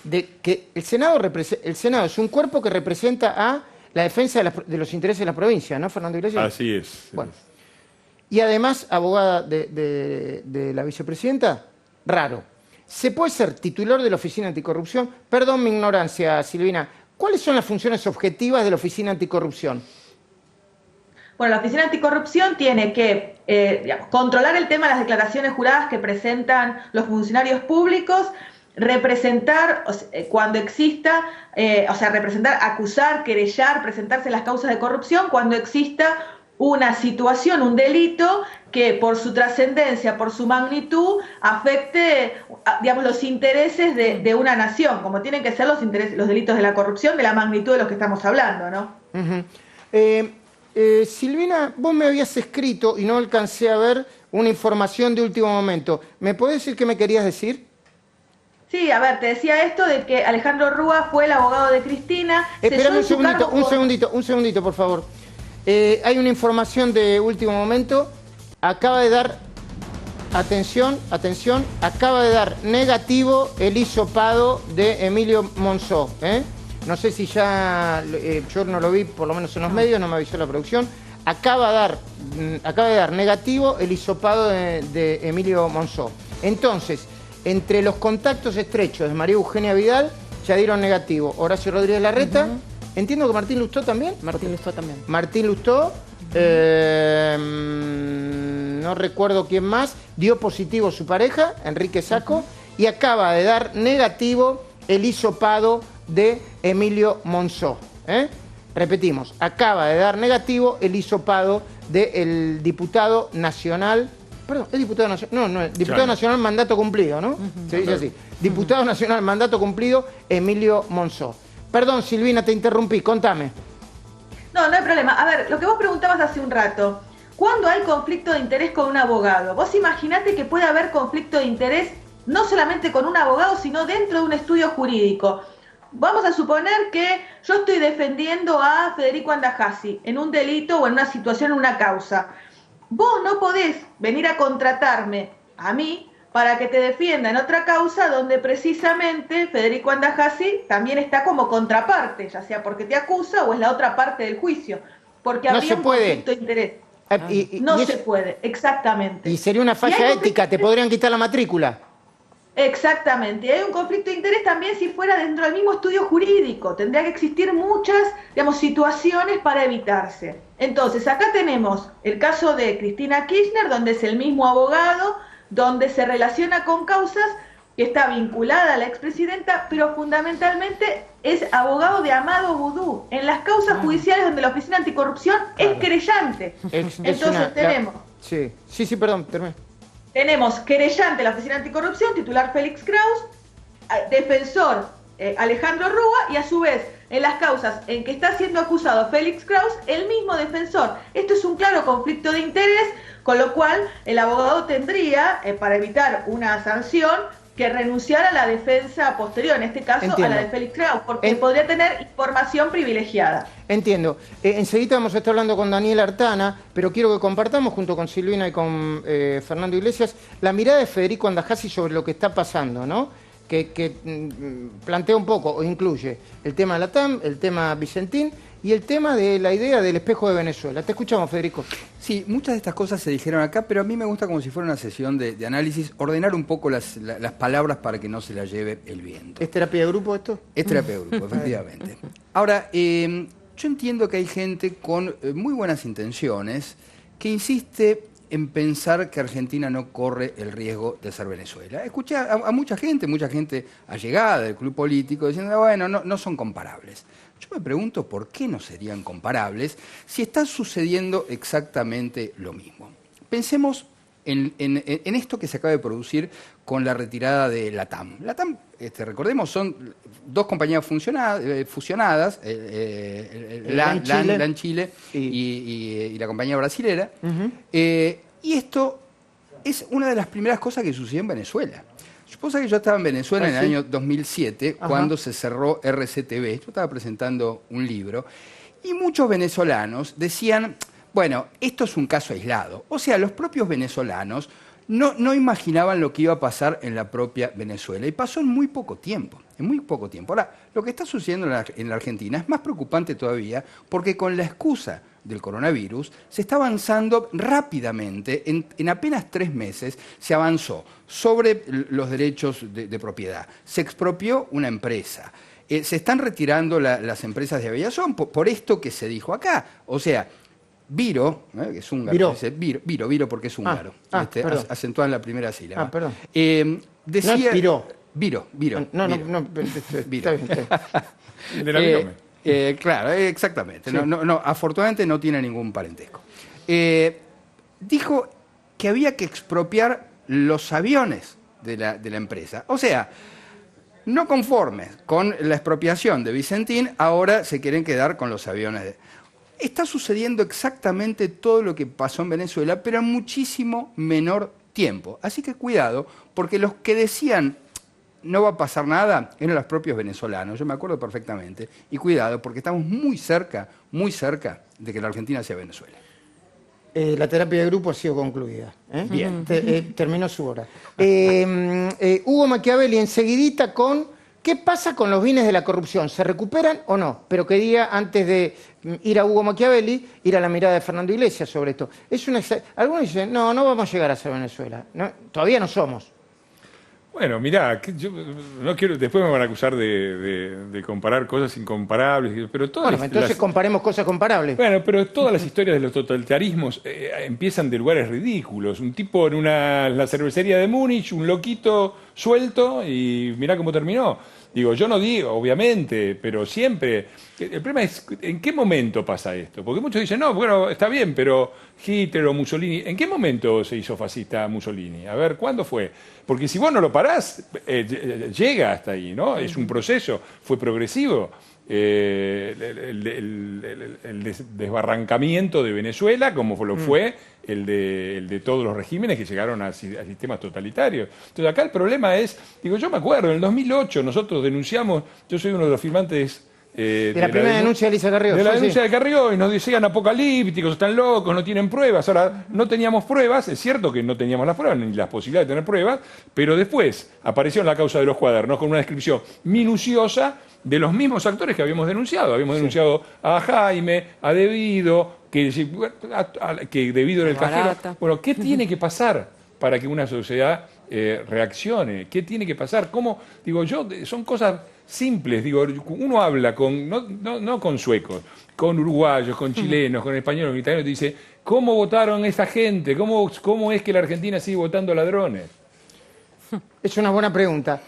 De que el Senado es un cuerpo que representa a la defensa de los intereses de la provincia, ¿no, Fernando Iglesias? Así es. Bueno. Y además, abogada de la vicepresidenta, raro. ¿Se puede ser titular de la Oficina Anticorrupción? Perdón mi ignorancia, Silvina. ¿Cuáles son las funciones objetivas de la Oficina Anticorrupción? Bueno, la Oficina Anticorrupción tiene que controlar el tema de las declaraciones juradas que presentan los funcionarios públicos, representar cuando exista, representar, acusar, querellar, presentarse en las causas de corrupción cuando exista una situación, un delito que por su trascendencia, por su magnitud, afecte, digamos, los intereses de una nación, como tienen que ser los delitos de la corrupción, de la magnitud de los que estamos hablando, ¿no? Silvina, vos me habías escrito y no alcancé a ver una información de último momento. ¿Me podés decir qué me querías decir? Sí, a ver, te decía esto de que Alejandro Rúa fue el abogado de Cristina. Espérame un segundito, por favor. Hay una información de último momento. Acaba de dar, atención, acaba de dar negativo el hisopado de Emilio Monzó. No sé si ya, yo no lo vi, por lo menos en los medios, no me avisó la producción. Acaba de dar negativo el hisopado de Emilio Monzó. Entonces, entre los contactos estrechos de María Eugenia Vidal, ya dieron negativo Horacio Rodríguez Larreta. Entiendo que Martín Lustó también. Martín Lustó. No recuerdo quién más. Dio positivo su pareja, Enrique Sacco. Y acaba de dar negativo el hisopado de Emilio Monzó. Repetimos, acaba de dar negativo el hisopado del diputado nacional. Perdón, ¿es diputado nacional? No, diputado nacional mandato cumplido, ¿no? Se dice así. Diputado nacional mandato cumplido, Emilio Monzó. Perdón, Silvina, te interrumpí, contame. No hay problema. A ver, lo que vos preguntabas hace un rato, ¿cuándo hay conflicto de interés con un abogado? Vos imaginate que puede haber conflicto de interés no solamente con un abogado, sino dentro de un estudio jurídico. Vamos a suponer que yo estoy defendiendo a Federico Andajasi en un delito o en una situación, en una causa. Vos no podés venir a contratarme a mí para que te defienda en otra causa donde precisamente Federico Andajasi también está como contraparte, ya sea porque te acusa o es la otra parte del juicio, porque habría un conflicto de interés. No se puede, exactamente. Y sería una falla ética, te podrían quitar la matrícula. Exactamente, y hay un conflicto de interés también si fuera dentro del mismo estudio jurídico, tendría que existir muchas, digamos, situaciones para evitarse. Entonces, acá tenemos el caso de Cristina Kirchner, donde es el mismo abogado, donde se relaciona con causas que está vinculada a la expresidenta, pero fundamentalmente es abogado de Amado Boudou, en las causas judiciales donde la Oficina Anticorrupción es querellante. Entonces tenemos... Sí, perdón, terminé. Tenemos querellante la Oficina Anticorrupción, titular Félix Kraus, defensor Alejandro Rúa, y a su vez en las causas en que está siendo acusado Félix Kraus, el mismo defensor. Esto es un claro conflicto de interés, con lo cual el abogado tendría, para evitar una sanción, que renunciar a la defensa posterior, en este caso a la de Félix Kraus, porque podría tener información privilegiada. Entiendo. Enseguida vamos a estar hablando con Daniel Artana, pero quiero que compartamos junto con Silvina y con Fernando Iglesias la mirada de Federico Andajasi sobre lo que está pasando, ¿no? Que plantea un poco o incluye el tema de la TAM, el tema Vicentín y el tema de la idea del espejo de Venezuela. Te escuchamos, Federico. Sí, muchas de estas cosas se dijeron acá, pero a mí me gusta como si fuera una sesión de análisis, ordenar un poco las palabras para que no se las lleve el viento. ¿Es terapia de grupo esto? Es terapia de grupo, efectivamente. Ahora, yo entiendo que hay gente con muy buenas intenciones que insiste en pensar que Argentina no corre el riesgo de ser Venezuela. Escuché a mucha gente allegada del club político diciendo, bueno, no son comparables. Yo me pregunto por qué no serían comparables si está sucediendo exactamente lo mismo. Pensemos en esto que se acaba de producir con la retirada de LATAM. LATAM, recordemos, son dos compañías fusionadas, LAN Chile y la compañía brasilera. Y esto es una de las primeras cosas que sucedió en Venezuela. Supongo que yo estaba en Venezuela en el año 2007, cuando se cerró RCTV. Yo estaba presentando un libro y muchos venezolanos decían, bueno, esto es un caso aislado. O sea, los propios venezolanos no imaginaban lo que iba a pasar en la propia Venezuela. Y pasó en muy poco tiempo, Ahora, lo que está sucediendo en la Argentina es más preocupante todavía porque con la excusa del coronavirus se está avanzando rápidamente. En apenas 3 meses se avanzó sobre los derechos de propiedad. Se expropió una empresa. Se están retirando las empresas de aviación por esto que se dijo acá. O sea, Viro, que es húngaro, Viro porque es húngaro, acentuado en la primera sílaba. Perdón. Decía, no es Viro. Viro. No, Viro. Está bien. De la Virome. Claro, exactamente. Sí. No, afortunadamente no tiene ningún parentesco. Dijo que había que expropiar los aviones de la empresa. O sea, no conformes con la expropiación de Vicentín, ahora se quieren quedar con los aviones. Está sucediendo exactamente todo lo que pasó en Venezuela, pero en muchísimo menor tiempo. Así que cuidado, porque los que decían no va a pasar nada eran los propios venezolanos, yo me acuerdo perfectamente. Y cuidado, porque estamos muy cerca de que la Argentina sea Venezuela. La terapia de grupo ha sido concluida. Bien. Terminó su hora. Hugo Machiavelli, enseguidita con ¿qué pasa con los bienes de la corrupción? ¿Se recuperan o no? Pero quería, antes de ir a Hugo Machiavelli, ir a la mirada de Fernando Iglesias sobre esto. Algunos dicen, no vamos a llegar a ser Venezuela. No, todavía no somos. Bueno, mirá, yo no quiero, después me van a acusar de comparar cosas incomparables, pero todas entonces comparemos cosas comparables. Bueno, pero todas las historias de los totalitarismos empiezan de lugares ridículos. Un tipo en la cervecería de Múnich, un loquito suelto y mirá cómo terminó. Digo, yo no digo, obviamente, pero siempre. El problema es, ¿en qué momento pasa esto? Porque muchos dicen, no, bueno, está bien, pero Hitler o Mussolini, ¿en qué momento se hizo fascista Mussolini? A ver, ¿cuándo fue? Porque si vos no lo parás, llega hasta ahí, ¿no? Es un proceso, fue progresivo. El desbarrancamiento de Venezuela, como lo fue el de todos los regímenes que llegaron a sistemas totalitarios. Entonces acá el problema es, digo, yo me acuerdo, en el 2008 nosotros denunciamos, yo soy uno de los firmantes de la primera denuncia de Elisa Carrió. De la denuncia de Carrió, y nos decían apocalípticos, están locos, no tienen pruebas. Ahora, no teníamos pruebas, es cierto que no teníamos las pruebas, ni las posibilidades de tener pruebas, pero después apareció en la causa de los cuadernos con una descripción minuciosa de los mismos actores que habíamos denunciado. Habíamos denunciado a Jaime, a Devido, que Devido era el cajero. Bueno, ¿qué tiene que pasar para que una sociedad reaccione? ¿Qué tiene que pasar? ¿Cómo? Digo, son cosas simples. Digo, uno habla no con suecos, con uruguayos, con chilenos, con españoles, con italianos, y dice, ¿cómo votaron esa gente? ¿Cómo es que la Argentina sigue votando ladrones? Es una buena pregunta.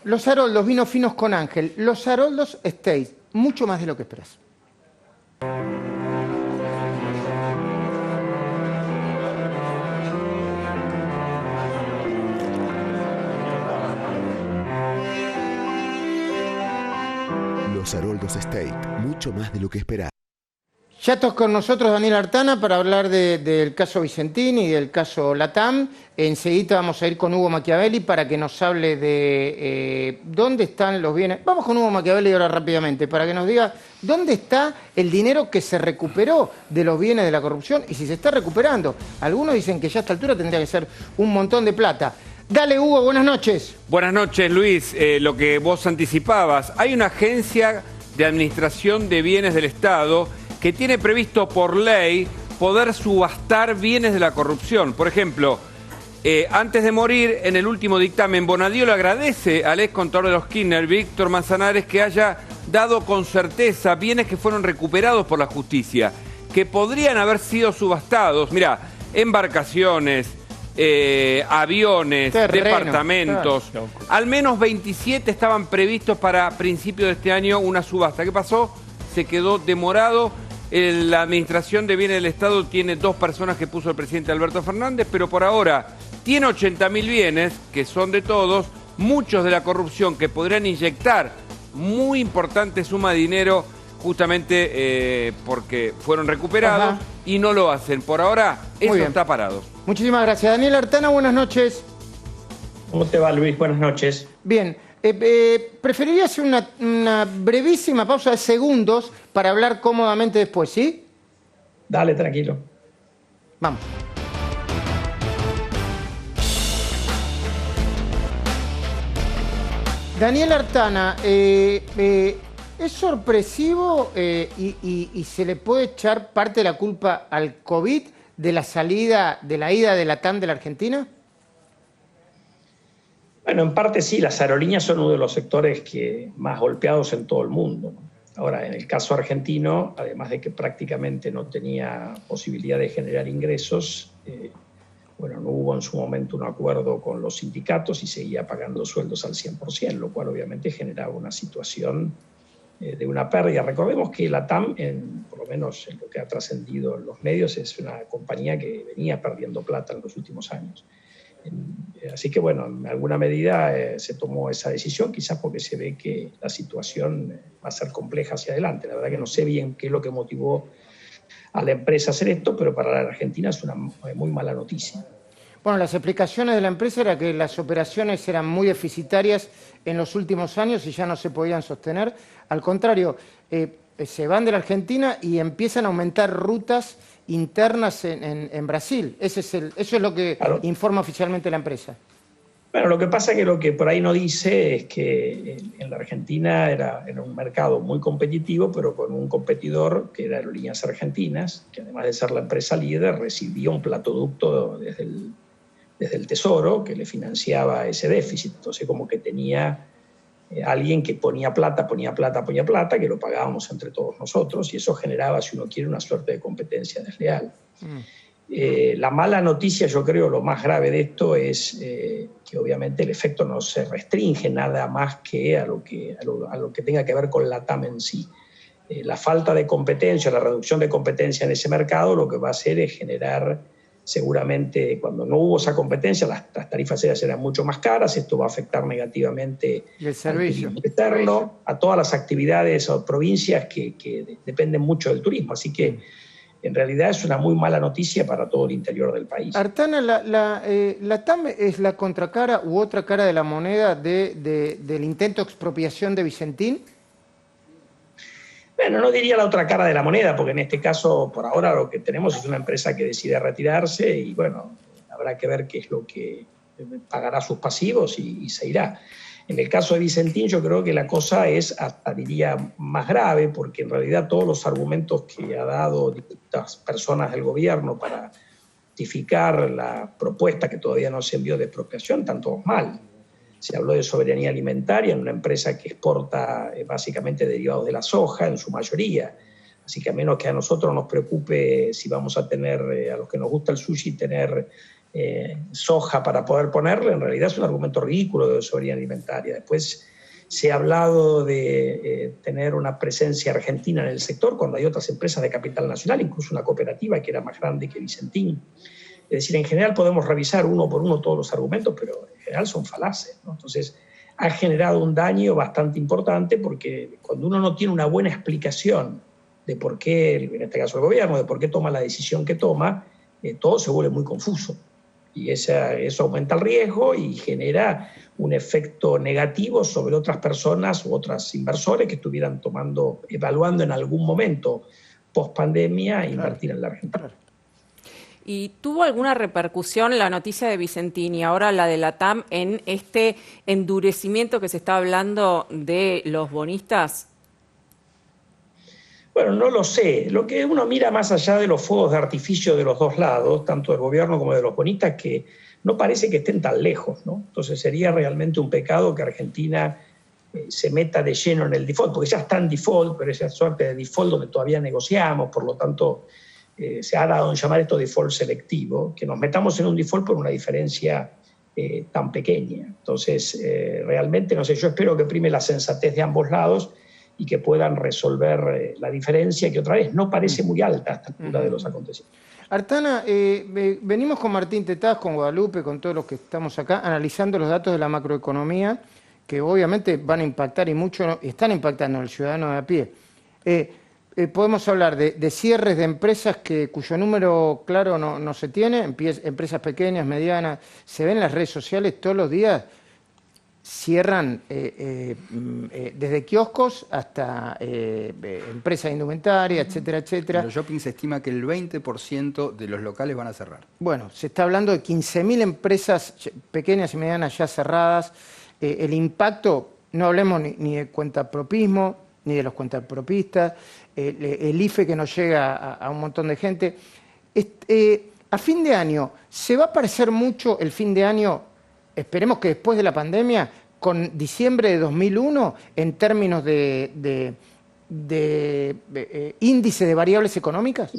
Los Haroldos, vinos finos con Ángel. Los Haroldos Estates, mucho más de lo que esperás. Los Haroldos Estate, mucho más de lo que esperás. Ya está con nosotros Daniel Artana para hablar del caso Vicentín y del caso LATAM. Enseguida vamos a ir con Hugo Machiavelli para que nos hable de dónde están los bienes. Vamos con Hugo Machiavelli ahora rápidamente para que nos diga dónde está el dinero que se recuperó de los bienes de la corrupción y si se está recuperando. Algunos dicen que ya a esta altura tendría que ser un montón de plata. Dale, Hugo, buenas noches. Buenas noches, Luis. Lo que vos anticipabas, hay una agencia de Administración de Bienes del Estado que tiene previsto por ley poder subastar bienes de la corrupción. Por ejemplo, antes de morir, en el último dictamen, Bonadío le agradece al ex contador de los Kirchner, Víctor Manzanares, que haya dado con certeza bienes que fueron recuperados por la justicia, que podrían haber sido subastados. Mirá, embarcaciones, aviones, terreno, departamentos. claro. Al menos 27 estaban previstos para principios de este año una subasta. ¿Qué pasó? Se quedó demorado. La Administración de Bienes del Estado tiene 2 personas que puso el presidente Alberto Fernández, pero por ahora tiene 80.000 bienes, que son de todos, muchos de la corrupción que podrían inyectar muy importante suma de dinero justamente porque fueron recuperados. Ajá. Y no lo hacen. Por ahora eso está parado. Muchísimas gracias. Daniel Artana, buenas noches. ¿Cómo te va, Luis? Buenas noches. Bien. Preferiría hacer una brevísima pausa de segundos para hablar cómodamente después, ¿sí? Dale, tranquilo. Vamos. Daniel Artana, ¿es sorpresivo y se le puede echar parte de la culpa al COVID de la ida de la TAM de la Argentina? Bueno, en parte sí, las aerolíneas son uno de los sectores más golpeados en todo el mundo. Ahora, en el caso argentino, además de que prácticamente no tenía posibilidad de generar ingresos, no hubo en su momento un acuerdo con los sindicatos y seguía pagando sueldos al 100%, lo cual obviamente generaba una situación de una pérdida. Recordemos que la TAM, por lo menos en lo que ha trascendido en los medios, es una compañía que venía perdiendo plata en los últimos años. Así que en alguna medida se tomó esa decisión, quizás porque se ve que la situación va a ser compleja hacia adelante. La verdad que no sé bien qué es lo que motivó a la empresa a hacer esto, pero para la Argentina es una muy mala noticia. Bueno, las explicaciones de la empresa era que las operaciones eran muy deficitarias en los últimos años y ya no se podían sostener. Al contrario, se van de la Argentina y empiezan a aumentar rutas internas en Brasil. Eso es lo que informa oficialmente la empresa. Bueno, lo que pasa es que lo que por ahí no dice es que en la Argentina era un mercado muy competitivo, pero con un competidor que era Aerolíneas Argentinas, que además de ser la empresa líder, recibía un platoducto desde el Tesoro que le financiaba ese déficit. Entonces, como que tenía alguien que ponía plata, que lo pagábamos entre todos nosotros, y eso generaba, si uno quiere, una suerte de competencia desleal. La mala noticia, yo creo, lo más grave de esto es que obviamente el efecto no se restringe nada más que a lo que tenga que ver con la TAM en sí. La falta de competencia, la reducción de competencia en ese mercado, lo que va a hacer es generar, seguramente, cuando no hubo esa competencia, las tarifas aéreas eran mucho más caras. Esto va a afectar negativamente el servicio al turismo externo, a todas las actividades o provincias que dependen mucho del turismo. Así que en realidad es una muy mala noticia para todo el interior del país. Artana, la TAM es la contracara u otra cara de la moneda del intento de expropiación de Vicentín. Bueno, no diría la otra cara de la moneda, porque en este caso, por ahora, lo que tenemos es una empresa que decide retirarse y, habrá que ver qué es lo que pagará sus pasivos y se irá. En el caso de Vicentín, yo creo que la cosa es, hasta diría, más grave, porque en realidad todos los argumentos que ha dado distintas personas del gobierno para justificar la propuesta que todavía no se envió de expropiación están todos mal. Se habló de soberanía alimentaria en una empresa que exporta básicamente derivados de la soja, en su mayoría. Así que a menos que a nosotros nos preocupe si vamos a tener, a los que nos gusta el sushi, tener soja para poder ponerle, en realidad es un argumento ridículo de soberanía alimentaria. Después se ha hablado de tener una presencia argentina en el sector cuando hay otras empresas de capital nacional, incluso una cooperativa que era más grande que Vicentín. Es decir, en general podemos revisar uno por uno todos los argumentos, pero en general son falaces, ¿no? Entonces, ha generado un daño bastante importante porque cuando uno no tiene una buena explicación de por qué, en este caso el gobierno, de por qué toma la decisión que toma, todo se vuelve muy confuso. Y eso aumenta el riesgo y genera un efecto negativo sobre otras personas u otros inversores que estuvieran evaluando en algún momento, post pandemia, invertir en la Argentina. ¿Y tuvo alguna repercusión la noticia de Vicentín y ahora la de la TAM en este endurecimiento que se está hablando de los bonistas? Bueno, no lo sé. Lo que uno mira más allá de los fuegos de artificio de los dos lados, tanto del gobierno como de los bonistas, que no parece que estén tan lejos, ¿no? Entonces sería realmente un pecado que Argentina se meta de lleno en el default, porque ya está en default, pero esa suerte de default donde todavía negociamos, por lo tanto se ha dado en llamar esto default selectivo, que nos metamos en un default por una diferencia tan pequeña. Entonces, realmente, no sé, yo espero que prime la sensatez de ambos lados y que puedan resolver la diferencia, que otra vez no parece muy alta a esta altura de los acontecimientos. Artana, venimos con Martín Tetaz, con Guadalupe, con todos los que estamos acá, analizando los datos de la macroeconomía, que obviamente van a impactar y mucho están impactando al ciudadano de a pie. Podemos hablar de cierres de empresas cuyo número claro no se tiene, empresas pequeñas, medianas, se ven en las redes sociales todos los días, cierran desde kioscos hasta empresas de indumentaria, etcétera, etcétera. En los shopping se estima que el 20% de los locales van a cerrar. Bueno, se está hablando de 15.000 empresas pequeñas y medianas ya cerradas. El impacto, no hablemos ni de cuentapropismo, ni de los cuentapropistas, el IFE que nos llega a un montón de gente. A fin de año, ¿se va a parecer mucho el fin de año, esperemos que después de la pandemia, con diciembre de 2001 en términos de índice de variables económicas?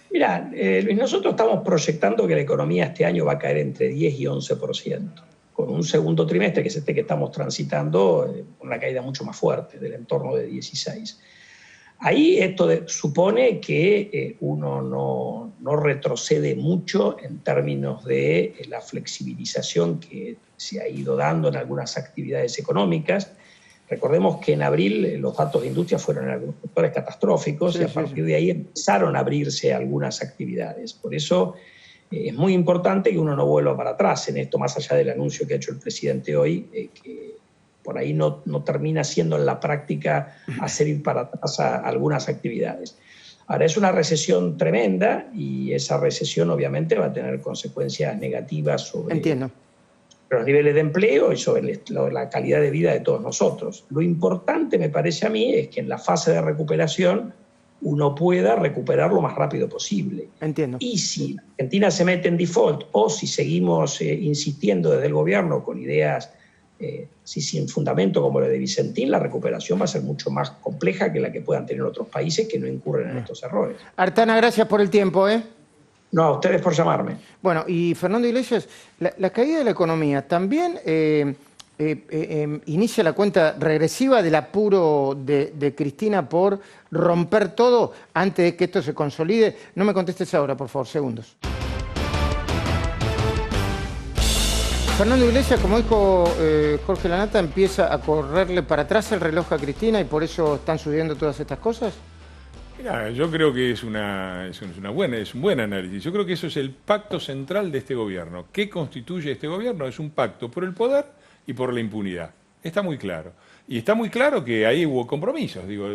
Mira, nosotros estamos proyectando que la economía este año va a caer entre 10 y 11%. Con un segundo trimestre, que es este que estamos transitando, una caída mucho más fuerte, del entorno de 16. Ahí esto supone que uno no retrocede mucho en términos de la flexibilización que se ha ido dando en algunas actividades económicas. Recordemos que en abril los datos de industria fueron en algunos sectores catastróficos y a partir de ahí empezaron a abrirse algunas actividades. Por eso es muy importante que uno no vuelva para atrás en esto, más allá del anuncio que ha hecho el presidente hoy, que por ahí no termina siendo en la práctica hacer ir para atrás a algunas actividades. Ahora, es una recesión tremenda y esa recesión obviamente va a tener consecuencias negativas sobre los niveles de empleo y sobre la calidad de vida de todos nosotros. Lo importante, me parece a mí, es que en la fase de recuperación uno pueda recuperar lo más rápido posible. Entiendo. Y si Argentina se mete en default o si seguimos insistiendo desde el gobierno con ideas sin fundamento como la de Vicentín, la recuperación va a ser mucho más compleja que la que puedan tener otros países que no incurren en estos errores. Artana, gracias por el tiempo. No, a ustedes por llamarme. Bueno, y Fernando Iglesias, la caída de la economía también inicia la cuenta regresiva del apuro de Cristina por romper todo antes de que esto se consolide. No me contestes ahora, por favor, segundos. Fernando Iglesias, como dijo Jorge Lanata, empieza a correrle para atrás el reloj a Cristina y por eso están sucediendo todas estas cosas. Mira, yo creo que es un buen análisis. Yo creo que eso es el pacto central de este gobierno. ¿Qué constituye este gobierno? Es un pacto por el poder y por la impunidad. Está muy claro. Y está muy claro que ahí hubo compromisos. Digo,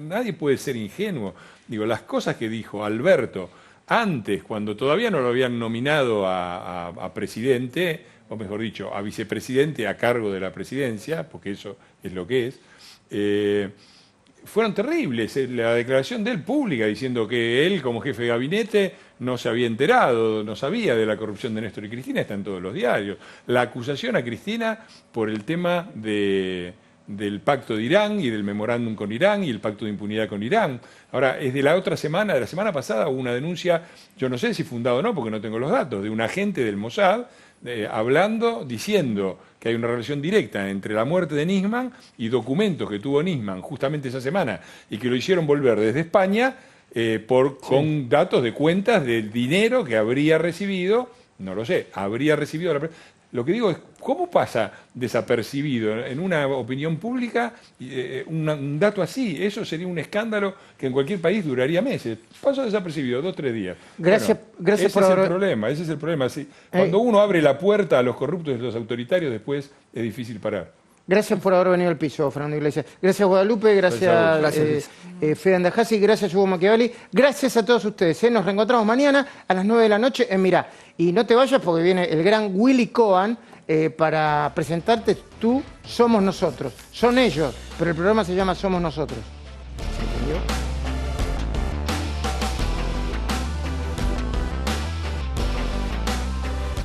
nadie puede ser ingenuo. Digo, las cosas que dijo Alberto antes, cuando todavía no lo habían nominado a presidente, o mejor dicho, a vicepresidente a cargo de la presidencia, porque eso es lo que es, fueron terribles. La declaración de él pública diciendo que él, como jefe de gabinete, no se había enterado, no sabía de la corrupción de Néstor y Cristina, está en todos los diarios. La acusación a Cristina por el tema del pacto de Irán y del memorándum con Irán y el pacto de impunidad con Irán. Ahora, es de la semana pasada, hubo una denuncia, yo no sé si fundada o no, porque no tengo los datos, de un agente del Mossad, diciendo que hay una relación directa entre la muerte de Nisman y documentos que tuvo Nisman justamente esa semana y que lo hicieron volver desde España con datos de cuentas del dinero que habría recibido, no lo sé, habría recibido Lo que digo es, ¿cómo pasa desapercibido en una opinión pública un dato así? Eso sería un escándalo que en cualquier país duraría meses. Pasó desapercibido, 2 o 3 días. Gracias por ese es el problema. Sí. Cuando uno abre la puerta a los corruptos y a los autoritarios, después es difícil parar. Gracias por haber venido al piso, Fernando Iglesias. Gracias, Guadalupe. Gracias, Fede Andajasi. Gracias, Hugo Machiavelli. Gracias a todos ustedes. Nos reencontramos mañana a las 9 de la noche en Mirá. Y no te vayas porque viene el gran Willy Cohen para presentarte Tú, Somos Nosotros. Son ellos, pero el programa se llama Somos Nosotros. ¿Se entendió? Radio.